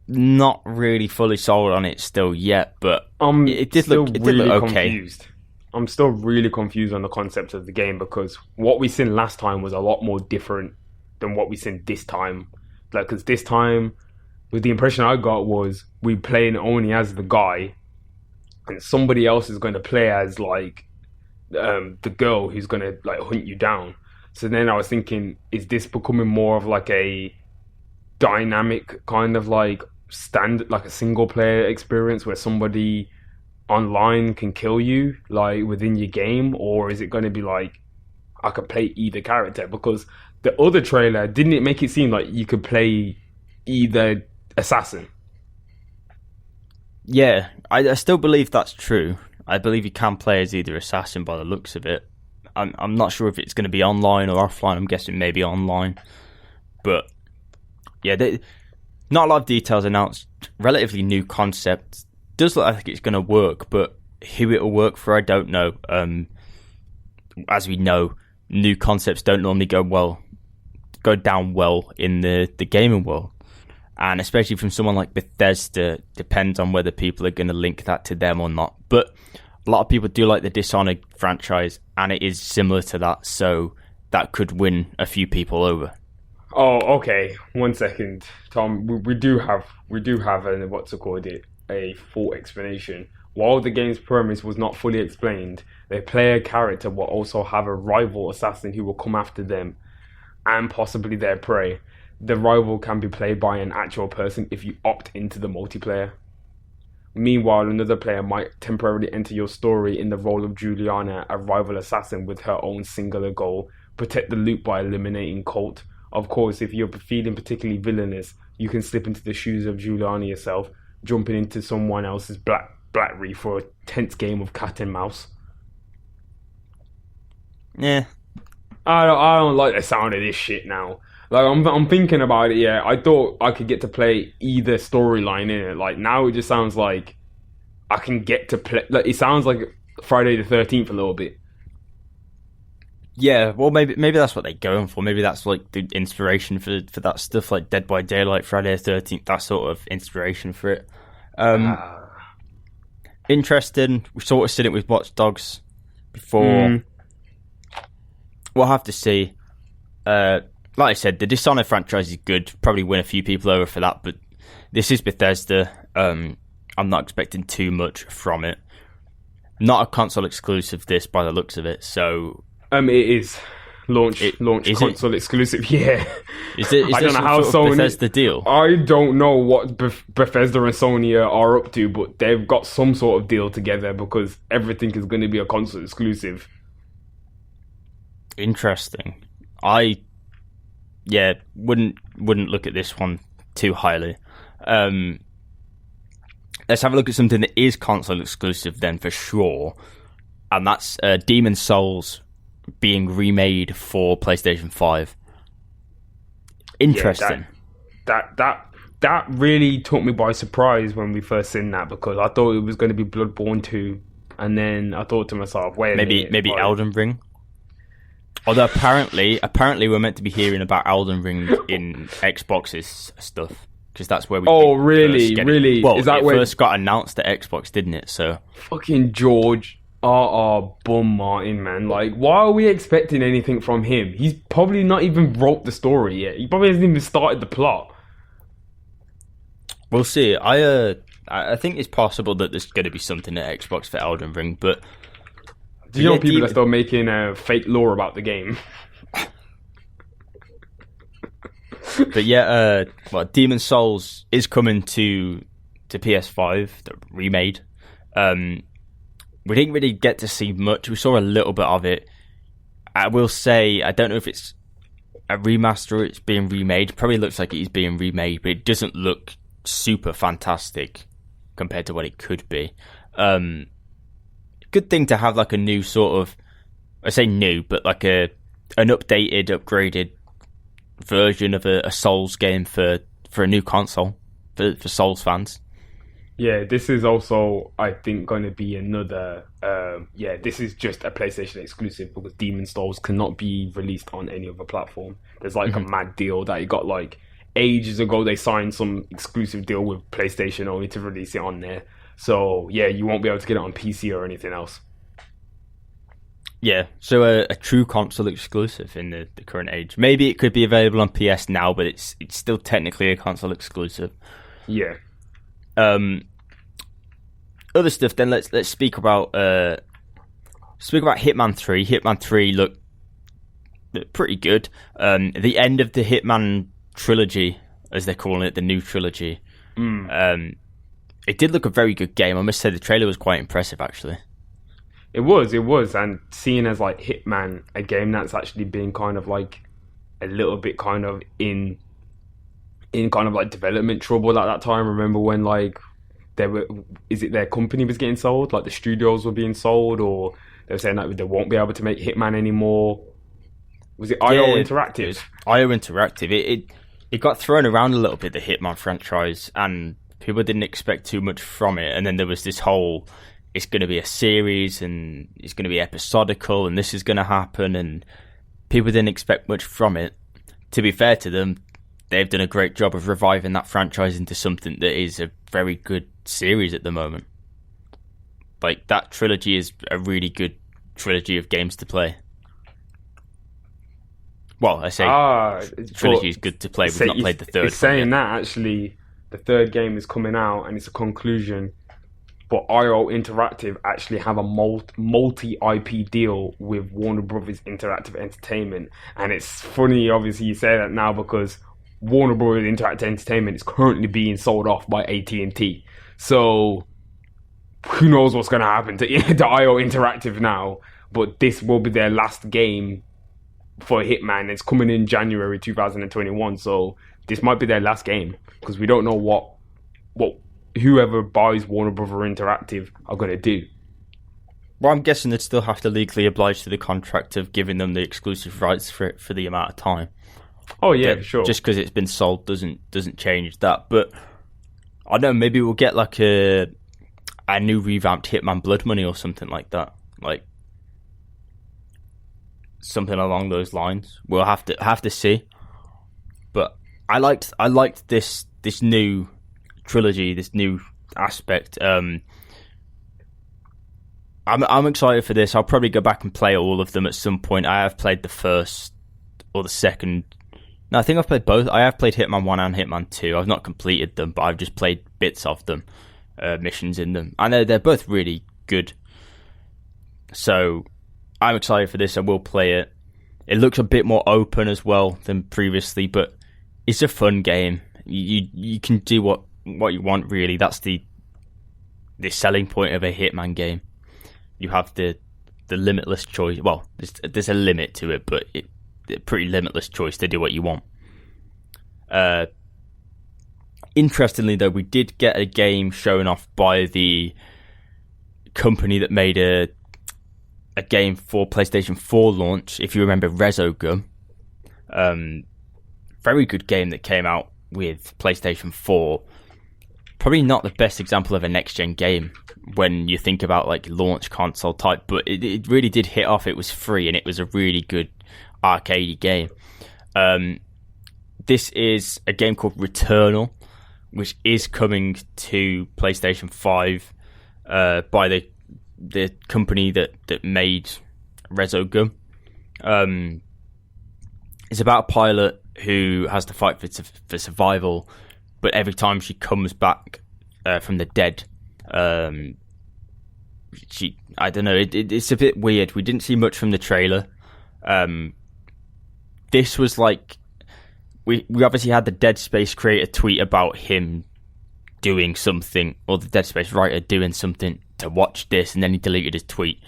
Not really fully sold on it still yet, but it did look okay. Confused. I'm still really confused on the concept of the game because what we seen last time was a lot more different than what we seen this time. Like, because this time, with the impression I got was we playing only as the guy, and somebody else is going to play as like the girl who's going to like hunt you down. So then I was thinking, is this becoming more of like a dynamic kind of like like a single player experience where somebody online can kill you like within your game, or is it going to be like I could play either character? Because the other trailer didn't it make it seem like you could play either assassin? Yeah, I still believe that's true. I believe you can play as either assassin by the looks of it. I'm not sure if it's going to be online or offline. I'm guessing maybe online, but yeah, not a lot of details announced. Relatively new concept. Does look like it's going to work, but who it'll work for, I don't know. As we know, new concepts don't normally go down well in the gaming world. and especially from someone like Bethesda, depends on whether people are going to link that to them or not. But a lot of people do like the Dishonored franchise, and it is similar to that, so that could win a few people over. Oh, okay. 1 second, Tom. We do have a a full explanation. While the game's premise was not fully explained, the player character will also have a rival assassin who will come after them and possibly their prey. The rival can be played by an actual person if you opt into the multiplayer. Meanwhile, another player might temporarily enter your story in the role of Juliana, a rival assassin with her own singular goal: protect the loot by eliminating Colt. Of course, if you're feeling particularly villainous, you can slip into the shoes of Juliana yourself, jumping into someone else's Blackberry for a tense game of cat and mouse. Yeah. I don't like the sound of this shit now. Like, I'm thinking about it, yeah. I thought I could get to play either storyline in it. Like, now it just sounds like I can get to play... Like, it sounds like Friday the 13th a little bit. Yeah, well, maybe that's what they're going for. Maybe that's like the inspiration for that stuff, like Dead by Daylight, Friday the 13th, that sort of inspiration for it. Interesting. We sort of seen it with Watch Dogs before. We'll have to see. Like I said, the Dishonored franchise is good. Probably win a few people over for that, but this is Bethesda. I'm not expecting too much from it. Not a console exclusive, this, by the looks of it, so... It is launch console exclusive. Yeah, I don't know how Sony Bethesda deal. I don't know what Bethesda and Sony are up to, but they've got some sort of deal together because everything is going to be a console exclusive. Interesting. I wouldn't look at this one too highly. Let's have a look at something that is console exclusive then for sure, and that's Demon's Souls being remade for PlayStation 5. Interesting. Yeah, that really took me by surprise when we first seen that, because I thought it was going to be Bloodborne 2, and then I thought to myself, wait a minute, maybe Elden Ring. Although apparently we're meant to be hearing about Elden Ring in Xbox's stuff, because that's where we. Oh, really? Well, is that it where first got announced at Xbox, didn't it? So fucking George Bum Martin, man. Like, why are we expecting anything from him? He's probably not even wrote the story yet. He probably hasn't even started the plot. We'll see. I think it's possible that there's going to be something at Xbox for Elden Ring, but do you know people are still making fake lore about the game? But yeah, Demon's Souls is coming to PS5, the remade. We didn't really get to see much. We saw a little bit of it. I will say, I don't know if it's a remaster or it's being remade. Probably looks like it is being remade, but it doesn't look super fantastic compared to what it could be. Good thing to have like a new sort of, I say new, but like an updated, upgraded version of a Souls game for a new console for Souls fans. Yeah, this is also, I think, going to be another... this is just a PlayStation exclusive, because Demon's Souls cannot be released on any other platform. There's like a mad deal that it got like ages ago. They signed some exclusive deal with PlayStation only to release it on there. So, yeah, you won't be able to get it on PC or anything else. Yeah, so a true console exclusive in the current age. Maybe it could be available on PS now, but it's still technically a console exclusive. Yeah. Other stuff. Then let's speak about Hitman 3. Hitman 3 looked pretty good. The end of the Hitman trilogy, as they're calling it, the new trilogy. It did look a very good game. I must say the trailer was quite impressive, actually. It was, and seeing as like Hitman, a game that's actually been kind of like a little bit kind of in kind of like development trouble at that time. Remember when like their company was getting sold, like the studios were being sold, or they were saying that they won't be able to make Hitman anymore. Was it IO Interactive? It was IO Interactive. It got thrown around a little bit, the Hitman franchise, and people didn't expect too much from it. And then there was this whole, it's going to be a series and it's going to be episodical and this is going to happen, and people didn't expect much from it. To be fair to them, they've done a great job of reviving that franchise into something that is a very good series at the moment. Like, that trilogy is a really good trilogy of games to play. Well, I say trilogy is good to play. We've not played the third. It's saying that actually the third game is coming out and it's a conclusion. But IO Interactive actually have a multi-IP deal with Warner Brothers Interactive Entertainment. And it's funny, obviously, you say that now because Warner Brothers Interactive Entertainment is currently being sold off by AT&T. So who knows what's going to happen to IO Interactive now. But this will be their last game for Hitman. It's coming in January 2021. So this might be their last game because we don't know what whoever buys Warner Brothers Interactive are going to do. Well, I'm guessing they'd still have to legally oblige to the contract of giving them the exclusive rights for it for the amount of time. Oh yeah, for sure. Just because it's been sold doesn't change that. But I don't know, maybe we'll get like a new revamped Hitman Blood Money or something like that. Like something along those lines. We'll have to see. But I liked this new trilogy, this new aspect. I'm excited for this. I'll probably go back and play all of them at some point. I have played the first or the second. No, I think I've played both. I have played Hitman 1 and Hitman 2. I've not completed them, but I've just played bits of them, missions in them. I know they're both really good. So I'm excited for this. I will play it. It looks a bit more open as well than previously, but it's a fun game. You can do what you want, really. That's the selling point of a Hitman game. You have the limitless choice. Well, there's a limit to it, but it's a pretty limitless choice to do what you want. Interestingly, though, we did get a game shown off by the company that made a game for PlayStation 4 launch. If you remember Resogun, very good game that came out with PlayStation 4. Probably not the best example of a next-gen game when you think about like launch console type, but it really did hit off. It was free and it was a really good arcadey game. This is a game called Returnal, which is coming to PlayStation 5 by the company that made Resogun. It's about a pilot who has to fight for survival, but every time she comes back from the dead, I don't know, it's a bit weird. We didn't see much from the trailer. This was like, we obviously had the Dead Space creator tweet about him doing something, or the Dead Space writer doing something to watch this, and then he deleted his tweet.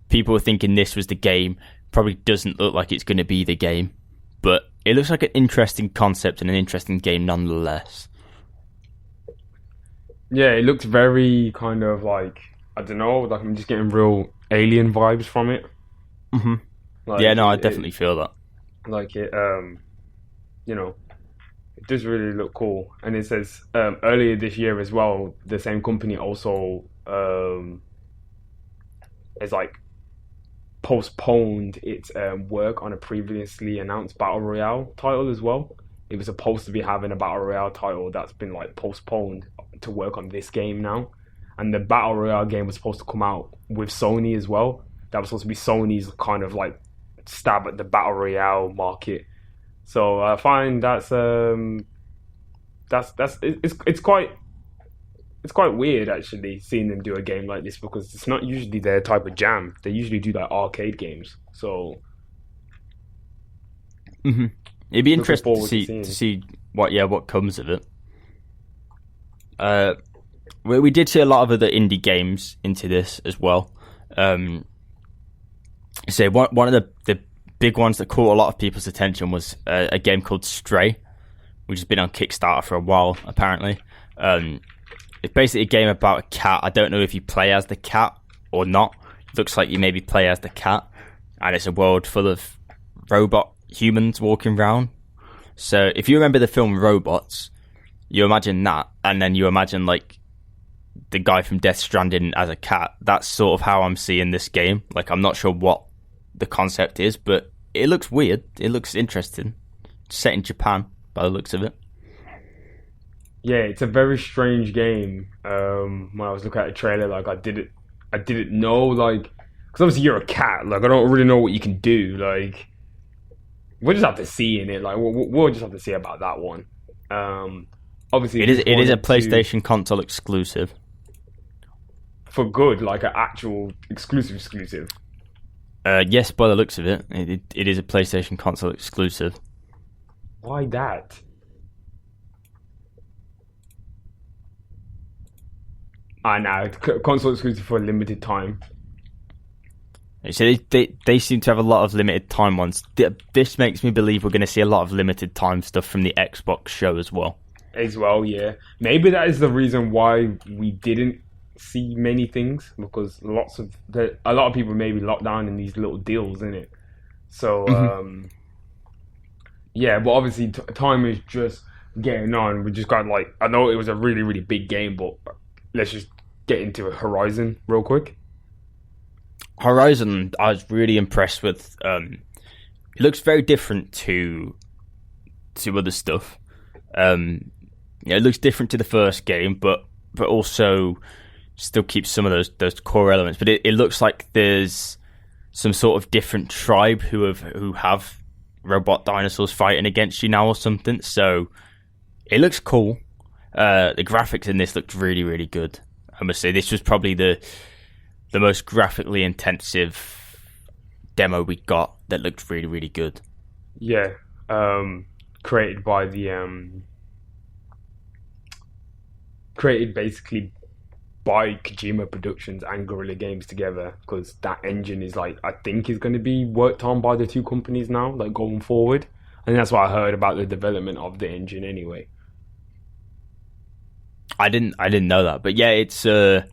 People were thinking this was the game. Probably doesn't look like it's going to be the game, but it looks like an interesting concept and an interesting game nonetheless. Yeah, it looks very kind of like, I don't know, like I'm just getting real Alien vibes from it. Mm-hmm. Like, yeah, no, I definitely feel that. Like it, you know, it does really look cool. And it says earlier this year as well, the same company also is like postponed its work on a previously announced Battle Royale title as well. It was supposed to be having a Battle Royale title that's been like postponed to work on this game now. And the Battle Royale game was supposed to come out with Sony as well. That was supposed to be Sony's kind of like stab at the Battle Royale market. So I find it's quite weird actually seeing them do a game like this, because it's not usually their type of jam. They usually do like arcade games. So it'd be interesting to see what comes of it. We did see a lot of other indie games into this as well. So one of the big ones that caught a lot of people's attention was a game called Stray, which has been on Kickstarter for a while, apparently. It's basically a game about a cat. I don't know if you play as the cat or not. It looks like you maybe play as the cat, and it's a world full of robot humans walking around. So if you remember the film Robots, you imagine that, and then you imagine like the guy from Death Stranding as a cat. That's sort of how I'm seeing this game. Like, I'm not sure what the concept is, but it looks weird. It looks interesting. It's set in Japan. by the looks of it. Yeah, it's a very strange game. When I was looking at the trailer, like I didn't know, like, because obviously you're a cat. Like I don't really know what you can do. Like we'll just have to see in it. Like we'll just have to see about that one. Obviously, it is a PlayStation console exclusive for good, like an actual exclusive. Yes, by the looks of it, it is a PlayStation console exclusive. Why that? I know, console exclusive for a limited time. So they seem to have a lot of limited time ones. This makes me believe we're going to see a lot of limited time stuff from the Xbox show as well. Yeah. Maybe that is the reason why we didn't see many things, because a lot of people may be locked down in these little deals, innit? So, yeah, but obviously time is just getting on. We just got, like, I know it was a really, really big game, but let's just get into Horizon real quick. Horizon, I was really impressed with. It looks very different to other stuff. It looks different to the first game, but also still keeps some of those core elements. But it looks like there's some sort of different tribe who have robot dinosaurs fighting against you now or something. So it looks cool. The graphics in this looked really, really good. I must say this was probably the most graphically intensive demo we got that looked really, really good. Yeah, created by created basically by Kojima Productions and Guerrilla Games together, because that engine is, like, I think is going to be worked on by the two companies now, like, going forward. And that's what I heard about the development of the engine anyway. I didn't know that, but yeah, it's very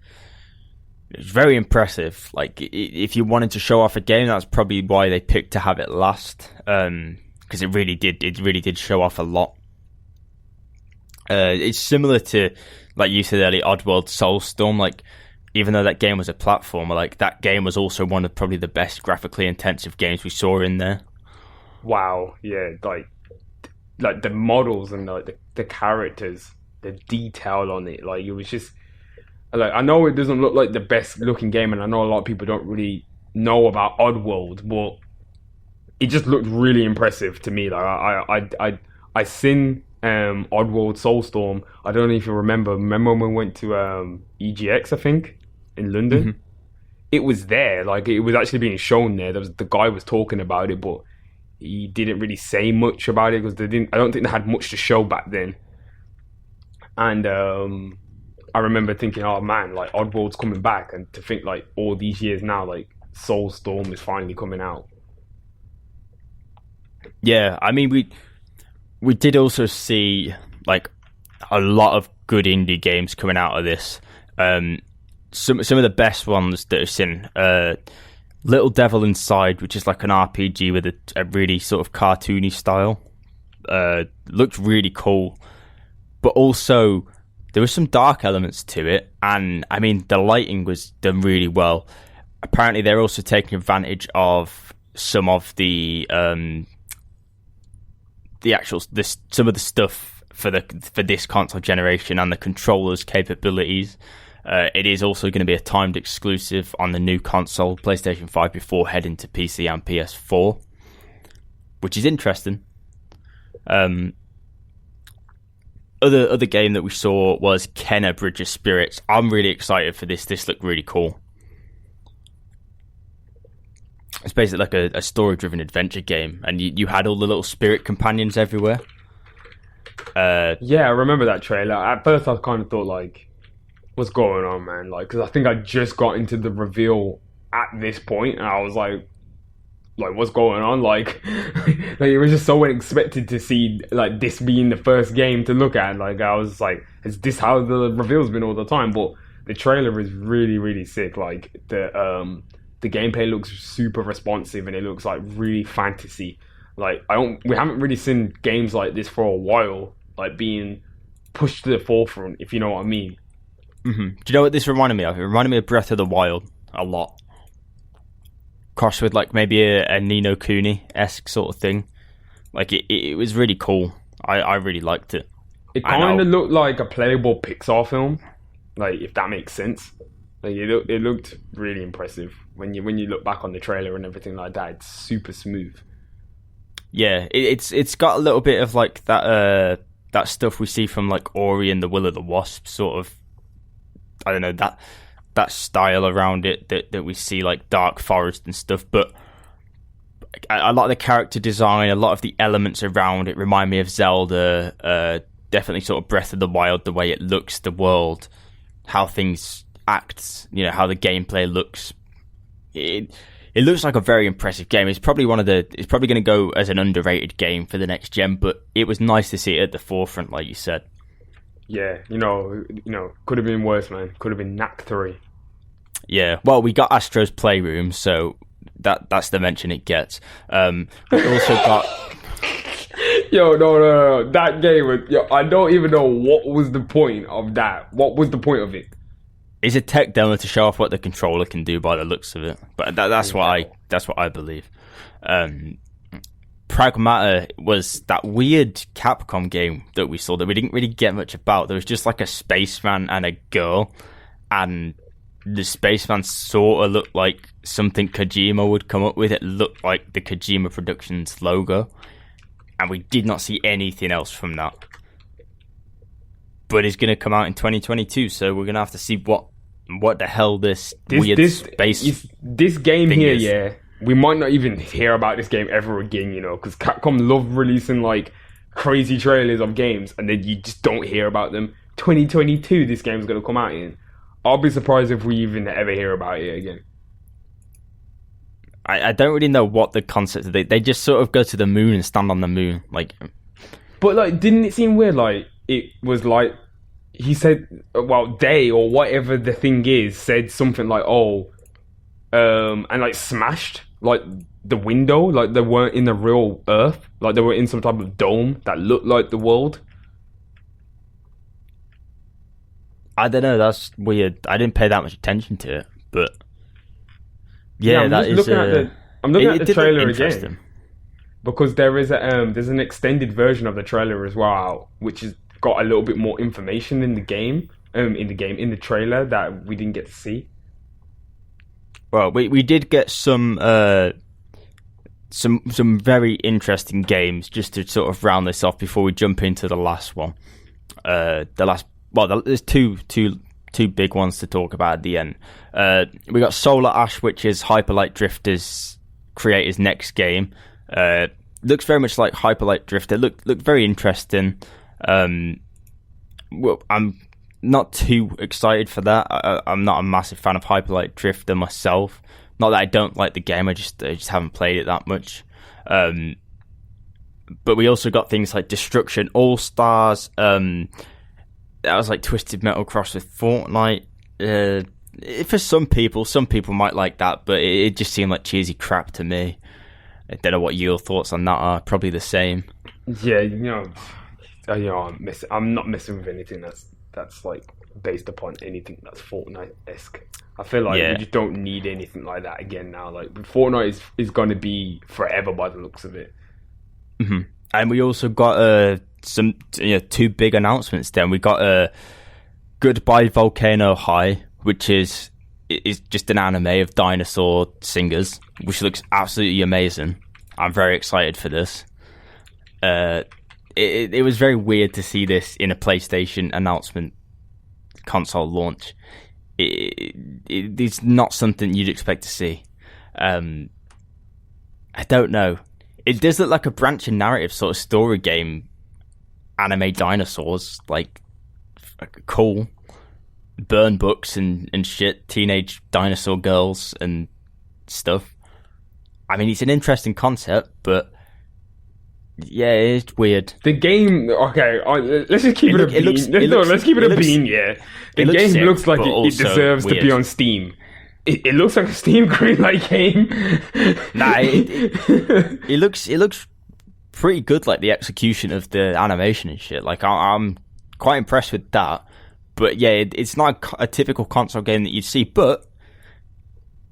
impressive. Like, if you wanted to show off a game, that's probably why they picked to have it last, because it really did show off a lot. It's similar to, like you said earlier, Oddworld Soulstorm. Like, even though that game was a platformer, like, that game was also one of probably the best graphically intensive games we saw in there. Wow, yeah, like the models and like the characters, the detail on it, like, it was just, like, I know it doesn't look like the best looking game, and I know a lot of people don't really know about Oddworld, but it just looked really impressive to me. Like, I seen Oddworld Soulstorm. I don't know if you remember when we went to EGX, I think, in London. Mm-hmm. It was there, like, it was actually being shown there. The guy was talking about it, but he didn't really say much about it because I don't think they had much to show back then. And I remember thinking, oh man, like, Oddworld's coming back, and to think, like, all these years now, like, Soulstorm is finally coming out. Yeah, I mean, we did also see, like, a lot of good indie games coming out of this. Some of the best ones that I've seen, Little Devil Inside, which is like an RPG with a really sort of cartoony style, looked really cool, but also there were some dark elements to it, and I mean, the lighting was done really well. Apparently they're also taking advantage of some of some of the stuff for this console generation and the controller's capabilities. It is also going to be a timed exclusive on the new console, PlayStation 5, before heading to PC and PS4, which is interesting. Other game that we saw was Kenna Bridge of Spirits. I'm really excited for this. This looked really cool. It's basically like a story-driven adventure game, and you had all the little spirit companions everywhere. Yeah, I remember that trailer. At first, I kind of thought, like, what's going on, man? Like, because I think I just got into the reveal at this point, and I was like, what's going on? Like, like, it was just so unexpected to see, like, this being the first game to look at. Like, I was like, is this how the reveal's been all the time? But the trailer is really, really sick. Like, the gameplay looks super responsive, and it looks like really fantasy. Like, we haven't really seen games like this for a while, like, being pushed to the forefront, if you know what I mean. Mm-hmm. Do you know what this reminded me of? It reminded me of Breath of the Wild a lot. Crossed with, like, maybe a Ni no Kuni-esque sort of thing. Like, it was really cool. I really liked it. It kind of looked like a playable Pixar film, like, if that makes sense. Like, it looked really impressive when you look back on the trailer and everything like that. It's super smooth. Yeah, it's got a little bit of like that stuff we see from like Ori and the Will of the Wisp, sort of. I don't know, that style around it that we see, like Dark Forest and stuff. But a lot of the character design, a lot of the elements around it remind me of Zelda. Definitely sort of Breath of the Wild, the way it looks, the world, how things act, how the gameplay looks. It looks like a very impressive game. It's probably it's probably going to go as an underrated game for the next gen, but it was nice to see it at the forefront, like you said. Yeah, could have been worse, man. Could have been Knack 3. Yeah, well, we got Astro's Playroom, so that's the mention it gets. We also got... No. That game was... I don't even know what was the point of that. What was the point of it? It's a tech demo to show off what the controller can do by the looks of it. But that's what I believe. Pragmata was that weird Capcom game that we saw that we didn't really get much about. There was just like a spaceman and a girl, and the spaceman sort of looked like something Kojima would come up with. It looked like the Kojima Productions logo, and we did not see anything else from that. But it's going to come out in 2022, so we're going to have to see what the hell this weird space this game here is. Yeah, we might not even hear about this game ever again, because Capcom love releasing like crazy trailers of games and then you just don't hear about them. 2022 this game's going to come out in. I'll be surprised if we even ever hear about it again. I don't really know what the concept is. They just sort of go to the moon and stand on the moon, like. But like, didn't it seem weird? Like, it was like he said, well, they or whatever the thing is said something like, and like smashed like the window, like they weren't in the real Earth, like they were in some type of dome that looked like the world. I don't know. That's weird. I didn't pay that much attention to it, but yeah, I'm looking at the trailer again because there's an extended version of the trailer as well, which has got a little bit more information in the game, in the trailer that we didn't get to see. Well, we did get some very interesting games just to sort of round this off before we jump into the last one. There's two big ones to talk about at the end. We got Solar Ash, which is Hyperlight Drifter's creator's next game. Looks very much like Hyperlight Drifter. Looked very interesting. Well, I'm not too excited for that. I'm not a massive fan of Hyperlight Drifter myself. Not that I don't like the game. I just haven't played it that much. But we also got things like Destruction All Stars. That was like Twisted Metal crossed with Fortnite. For some people might like that, but it just seemed like cheesy crap to me. I don't know what your thoughts on that are. Probably the same. Yeah, I'm not messing with anything that's like based upon anything that's Fortnite-esque. I feel like we just don't need anything like that again now. Like Fortnite is going to be forever by the looks of it. Mm-hmm. And we also got some two big announcements. Then we got Goodbye Volcano High, which is just an anime of dinosaur singers, which looks absolutely amazing. I'm very excited for this. It was very weird to see this in a PlayStation announcement console launch. It's not something you'd expect to see. I don't know. It does look like a branching narrative sort of story game. Anime dinosaurs, like cool. Burn books and shit. Teenage dinosaur girls and stuff. I mean, it's an interesting concept, but yeah, it's weird. The game, okay, let's just keep it a bean. Let's keep it a bean, yeah. The game looks like it deserves to be on Steam. It looks like a Steam greenlight game. Nah, it looks pretty good, like the execution of the animation and shit. Like I'm quite impressed with that. But yeah, it's not a typical console game that you'd see. But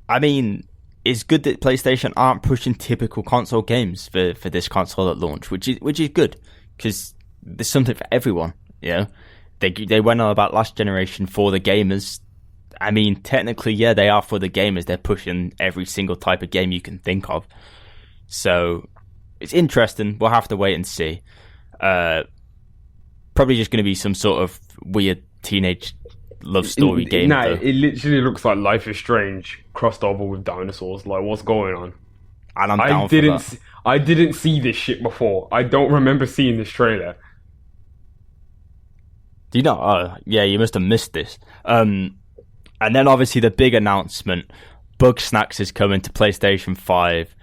I mean, it's good that PlayStation aren't pushing typical console games for this console at launch, which is good, because there's something for everyone. You know, they went on about last generation for the gamers. I mean, technically, yeah, they are for the gamers. They're pushing every single type of game you can think of. So it's interesting. We'll have to wait and see. Probably just going to be some sort of weird teenage love story game. Nah, it literally looks like Life is Strange crossed over with dinosaurs. Like, what's going on? And I'm down for that. I didn't see this shit before. I don't remember seeing this trailer. Do you know? Oh, yeah, you must have missed this. And then obviously the big announcement: Bug Snacks is coming to PlayStation 5.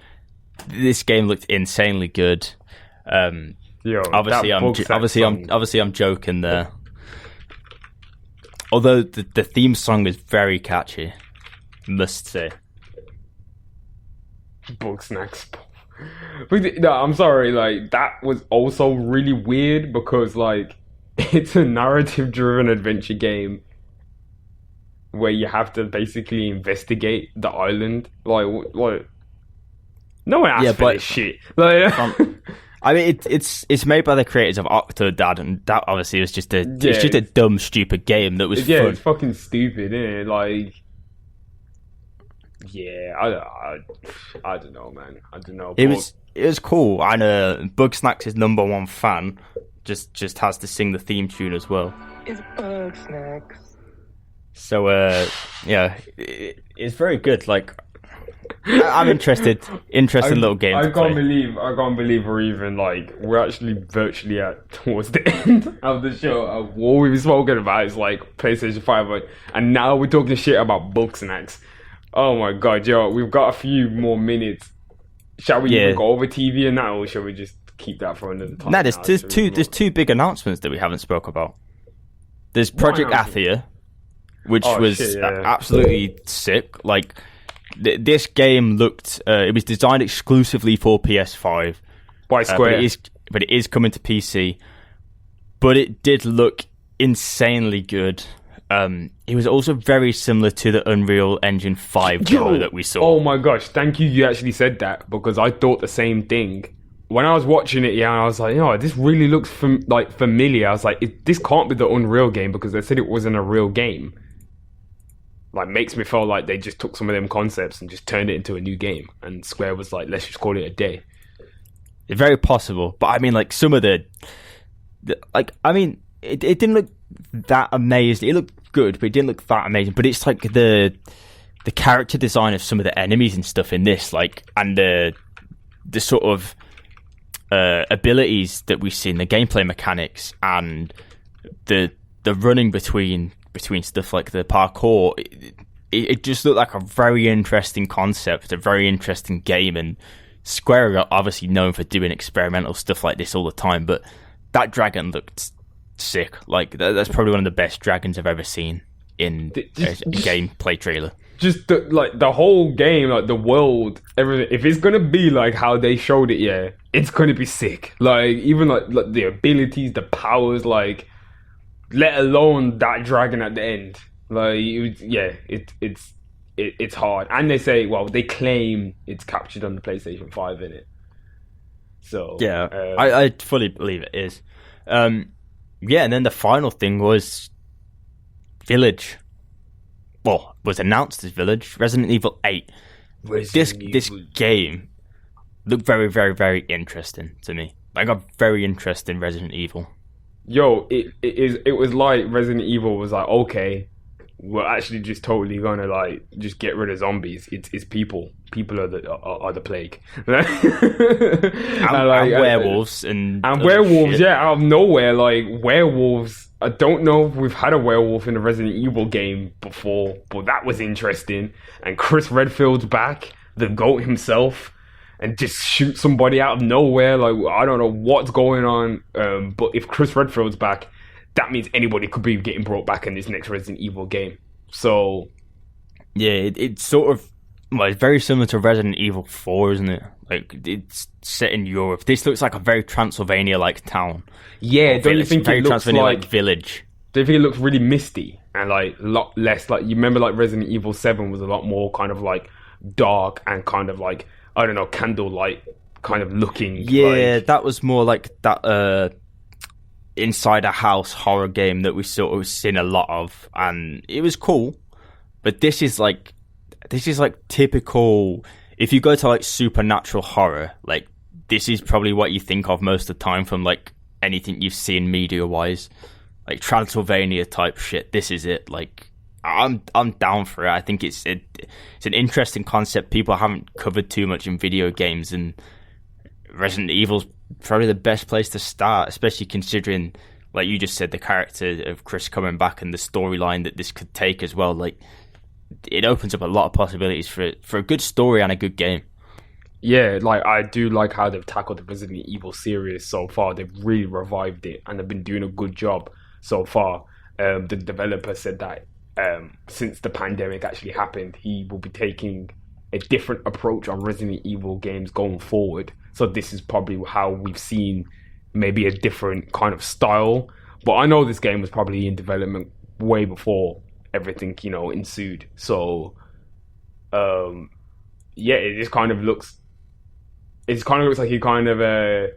This game looked insanely good. Yo, obviously I'm joking there. Although the theme song is very catchy, must say. Bug Snacks. No, I'm sorry. Like, that was also really weird because, like, it's a narrative-driven adventure game where you have to basically investigate the island. Like, no one asked for this shit. Like, I mean, it's made by the creators of Octodad, and that obviously was just it's just a dumb, stupid game that was fun. It's fucking stupid, isn't it? Like, yeah, I don't know, man. I don't know. It was cool, and Bugsnax' #1 fan just has to sing the theme tune as well. It's Bugsnax. So yeah, it's very good. Like, I'm interested little game. I can't believe we're actually virtually towards the end of the show. What we were spoken about is like PlayStation 5, and now we're talking shit about Bugsnax. Oh my god, yo, we've got a few more minutes. Shall we even go over TV and that, or shall we just keep that for another time? No, there's two big announcements that we haven't spoke about. There's Project Athia, which was absolutely sick. Like, this game looked, it was designed exclusively for PS5 by Square, but it is coming to PC. But it did look insanely good. It was also very similar to the Unreal Engine 5 demo that we saw. Oh my gosh, thank you. You actually said that, because I thought the same thing. When I was watching it, I was like, this really looks familiar. I was like, this can't be the Unreal game, because they said it wasn't a real game. Like, makes me feel like they just took some of them concepts and just turned it into a new game. And Square was like, let's just call it a day. It's very possible. But I mean, like, some of it didn't look that amazing. It looked good, but it didn't look that amazing. But it's like the character design of some of the enemies and stuff in this, like, and the sort of abilities that we see in the gameplay mechanics, and the running between stuff like the parkour, it just looked like a very interesting concept, a very interesting game. And Square are obviously known for doing experimental stuff like this all the time, but that dragon looked sick. Like, that's probably one of the best dragons I've ever seen in a gameplay trailer. Just the whole game, like the world, everything. If it's gonna be like how they showed it, it's gonna be sick. Like, even like the abilities, the powers, like, let alone that dragon at the end. Like, it's hard. And they say, they claim it's captured on the PlayStation 5, innit? So yeah, I fully believe it is. Yeah, and then the final thing was Village. Well, was announced as Village. Resident Evil 8. This game looked very, very, very interesting to me. I got very interested in Resident Evil. Yo, it was like Resident Evil was like, okay, we're actually just totally gonna like just get rid of zombies. It's people. People are the plague. and werewolves and werewolves. Shit. Yeah, out of nowhere, like werewolves. I don't know if we've had a werewolf in a Resident Evil game before, but that was interesting. And Chris Redfield's back, the GOAT himself, and just shoot somebody out of nowhere. Like, I don't know what's going on, but if Chris Redfield's back, that means anybody could be getting brought back in this next Resident Evil game. So, yeah, it's sort of, it's very similar to Resident Evil 4, isn't it? Like, it's set in Europe. This looks like a very Transylvania-like town. Yeah, don't you think it looks like village? Do you think it looks really misty and like a lot less like, you remember like Resident Evil 7 was a lot more kind of like dark and kind of like, I don't know, candlelight kind of looking. Yeah, that was more like that. inside a house horror game that we sort of seen a lot of, and it was cool. But this is like typical. If you go to like supernatural horror, like this is probably what you think of most of the time from like anything you've seen media wise, like Transylvania type shit. This is it. Like I'm down for it. I think it's an interesting concept people haven't covered too much in video games, and Resident Evil's probably the best place to start, especially considering, like you just said, the character of Chris coming back and the storyline that this could take as well. Like, it opens up a lot of possibilities for a good story and a good game. Yeah, like I do like how they've tackled the Resident Evil series so far. They've really revived it, and they've been doing a good job so far. The developer said that since the pandemic actually happened, he will be taking a different approach on Resident Evil games going forward. So this is probably how we've seen maybe a different kind of style. But I know this game was probably in development way before everything, ensued. So, yeah, it just kind of looks like he kind of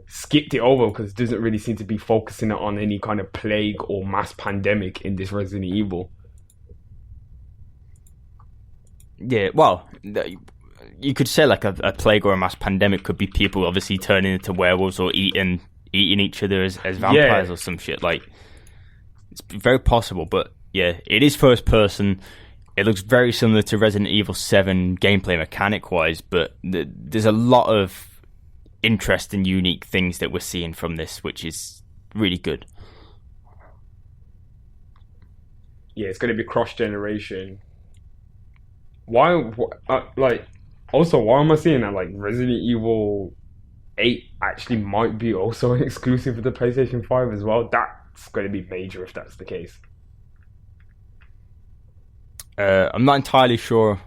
skipped it over because it doesn't really seem to be focusing on any kind of plague or mass pandemic in this Resident Evil. Yeah, well, you could say like a plague or a mass pandemic could be people obviously turning into werewolves or eating each other as vampires or some shit. Like, it's very possible, but yeah, it is first person. It looks very similar to Resident Evil 7 gameplay mechanic wise, but there's a lot of interesting, unique things that we're seeing from this, which is really good. Yeah, it's going to be cross generation. Why am I seeing that like Resident Evil 8 actually might be also an exclusive for the PlayStation 5 as well? That's going to be major if that's the case. I'm not entirely sure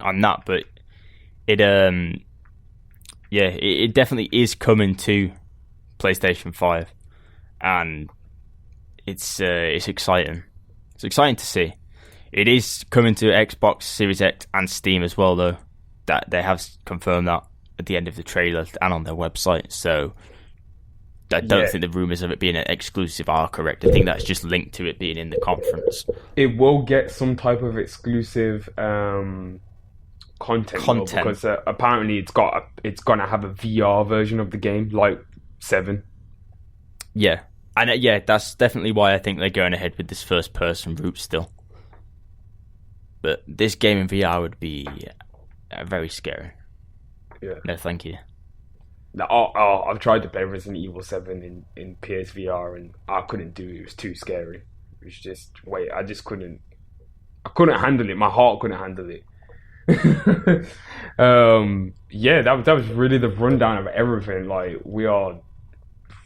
on that, but it definitely is coming to PlayStation 5, and it's exciting. It's exciting to see. It is coming to Xbox Series X and Steam as well, though. That they have confirmed that at the end of the trailer and on their website. So I don't think the rumours of it being an exclusive are correct. I think that's just linked to it being in the conference. It will get some type of exclusive content. Though, because apparently it's gonna have a VR version of the game, like 7. Yeah, and that's definitely why I think they're going ahead with this first person route still. But this game in VR would be very scary. Yeah. No, thank you. I've tried to play Resident Evil 7 in PSVR and I couldn't do it. It was too scary. It was just, I couldn't handle it. My heart couldn't handle it. That was really the rundown of everything. Like, we are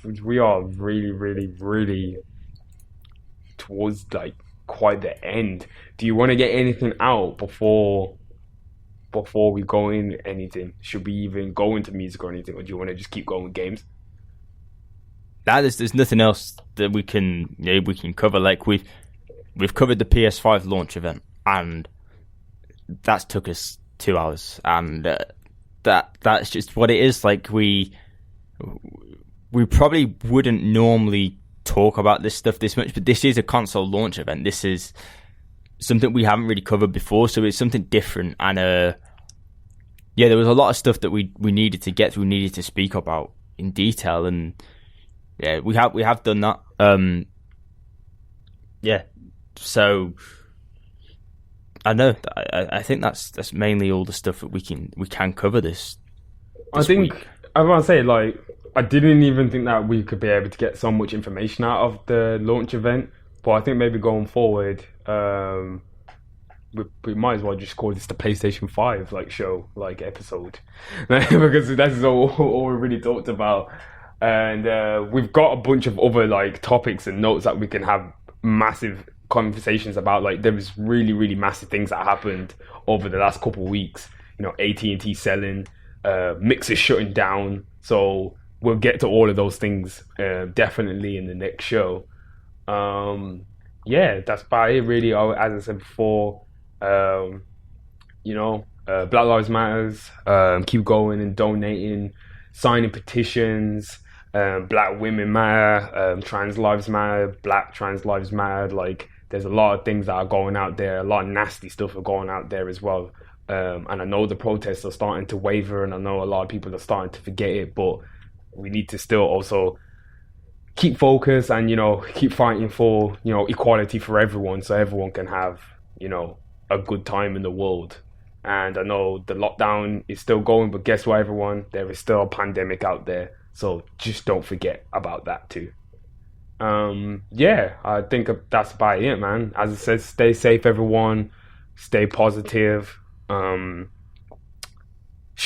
really, really, really towards like quite the end. Do you want to get anything out before we go in anything? Should we even go into music or anything, or do you want to just keep going with games? There's nothing else that we can cover. Like we've covered the PS5 launch event, and that took us 2 hours, and that's just what it is. Like we probably wouldn't normally talk about this stuff this much, but this is a console launch event. This is something we haven't really covered before, so it's something different. And there was a lot of stuff that we needed to get through, needed to speak about in detail, and yeah, we have done that. So I know. I think that's mainly all the stuff that we can cover this I think week. I want to say, like, I didn't even think that we could be able to get so much information out of the launch event, but I think maybe going forward, we might as well just call this the PlayStation 5 episode because that's all we really talked about. And we've got a bunch of other like topics and notes that we can have massive conversations about. Like, there was really, really massive things that happened over the last couple of weeks. AT&T selling, mixers shutting down. So we'll get to all of those things definitely in the next show. That's about it really. As I said before, Black Lives Matters, keep going and donating, signing petitions, Black women matter, trans lives matter, black trans lives matter. Like, there's a lot of things that are going out there, a lot of nasty stuff are going out there as well. And I know the protests are starting to waver, and I know a lot of people are starting to forget it, but we need to still also keep focused and, keep fighting for, equality for everyone, so everyone can have, a good time in the world. And I know the lockdown is still going, but guess what, everyone? There is still a pandemic out there. So just don't forget about that too. I think that's about it, man. As I said, stay safe, everyone. Stay positive. Show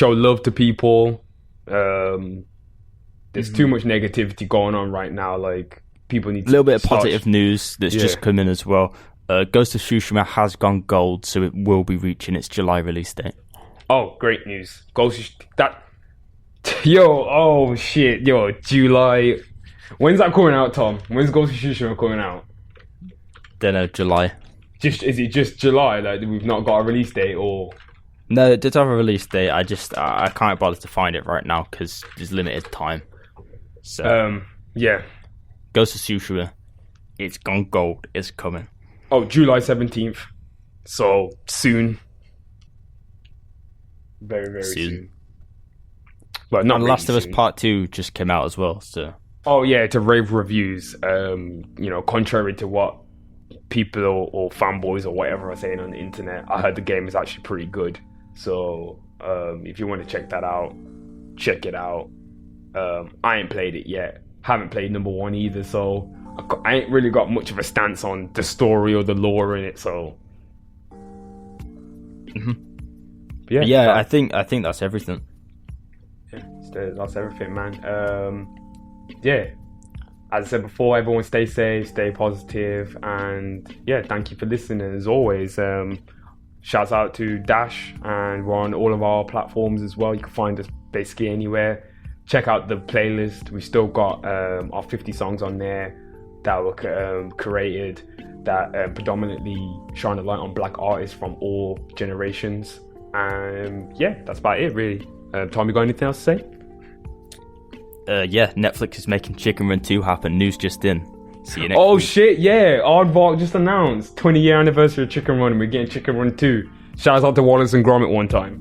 love to people. There's too much negativity going on right now. Like, people need to... A little bit of positive news that's just come in as well. Ghost of Tsushima has gone gold, so it will be reaching its July release date. Oh, great news. July. When's that coming out, Tom? When's Ghost of Tsushima coming out? Don't know, July. Is it just July? Like, we've not got a release date, or... No, it does have a release date. I can't bother to find it right now because there's limited time. So, yeah. Ghost of Tsushima, it's gone gold. It's coming. Oh, July 17th. So, soon. Very, very soon. But not and really Last of Us soon. Part 2 just came out as well, so... Oh, yeah, to rave reviews. Contrary to what people or fanboys or whatever are saying on the internet, I heard the game is actually pretty good. So, if you want to check that out, check it out. I ain't played it yet. Haven't played number 1 either, so I ain't really got much of a stance on the story or the lore in it, so... Yeah, I think that's everything. Yeah, that's everything, man. As I said before, everyone stay safe, stay positive, and thank you for listening. As always, shouts out to Dash, and we're on all of our platforms as well. You can find us basically anywhere. Check out the playlist. We've still got our 50 songs on there that were created that predominantly shine a light on black artists from all generations. That's about it, really. Tom, you got anything else to say? Netflix is making Chicken Run 2 happen. News just in. See you next Oh week. shit, yeah. Aardvark just announced 20-year anniversary of Chicken Run. We're getting Chicken Run 2. Shouts out to Wallace and Gromit one time.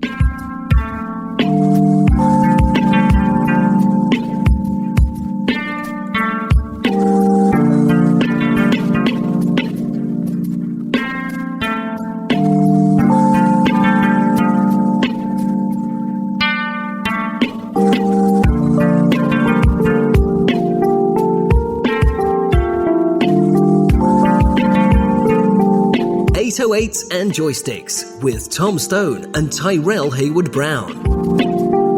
808s and Joysticks with Tom Stone and Tairell Hayward Brown.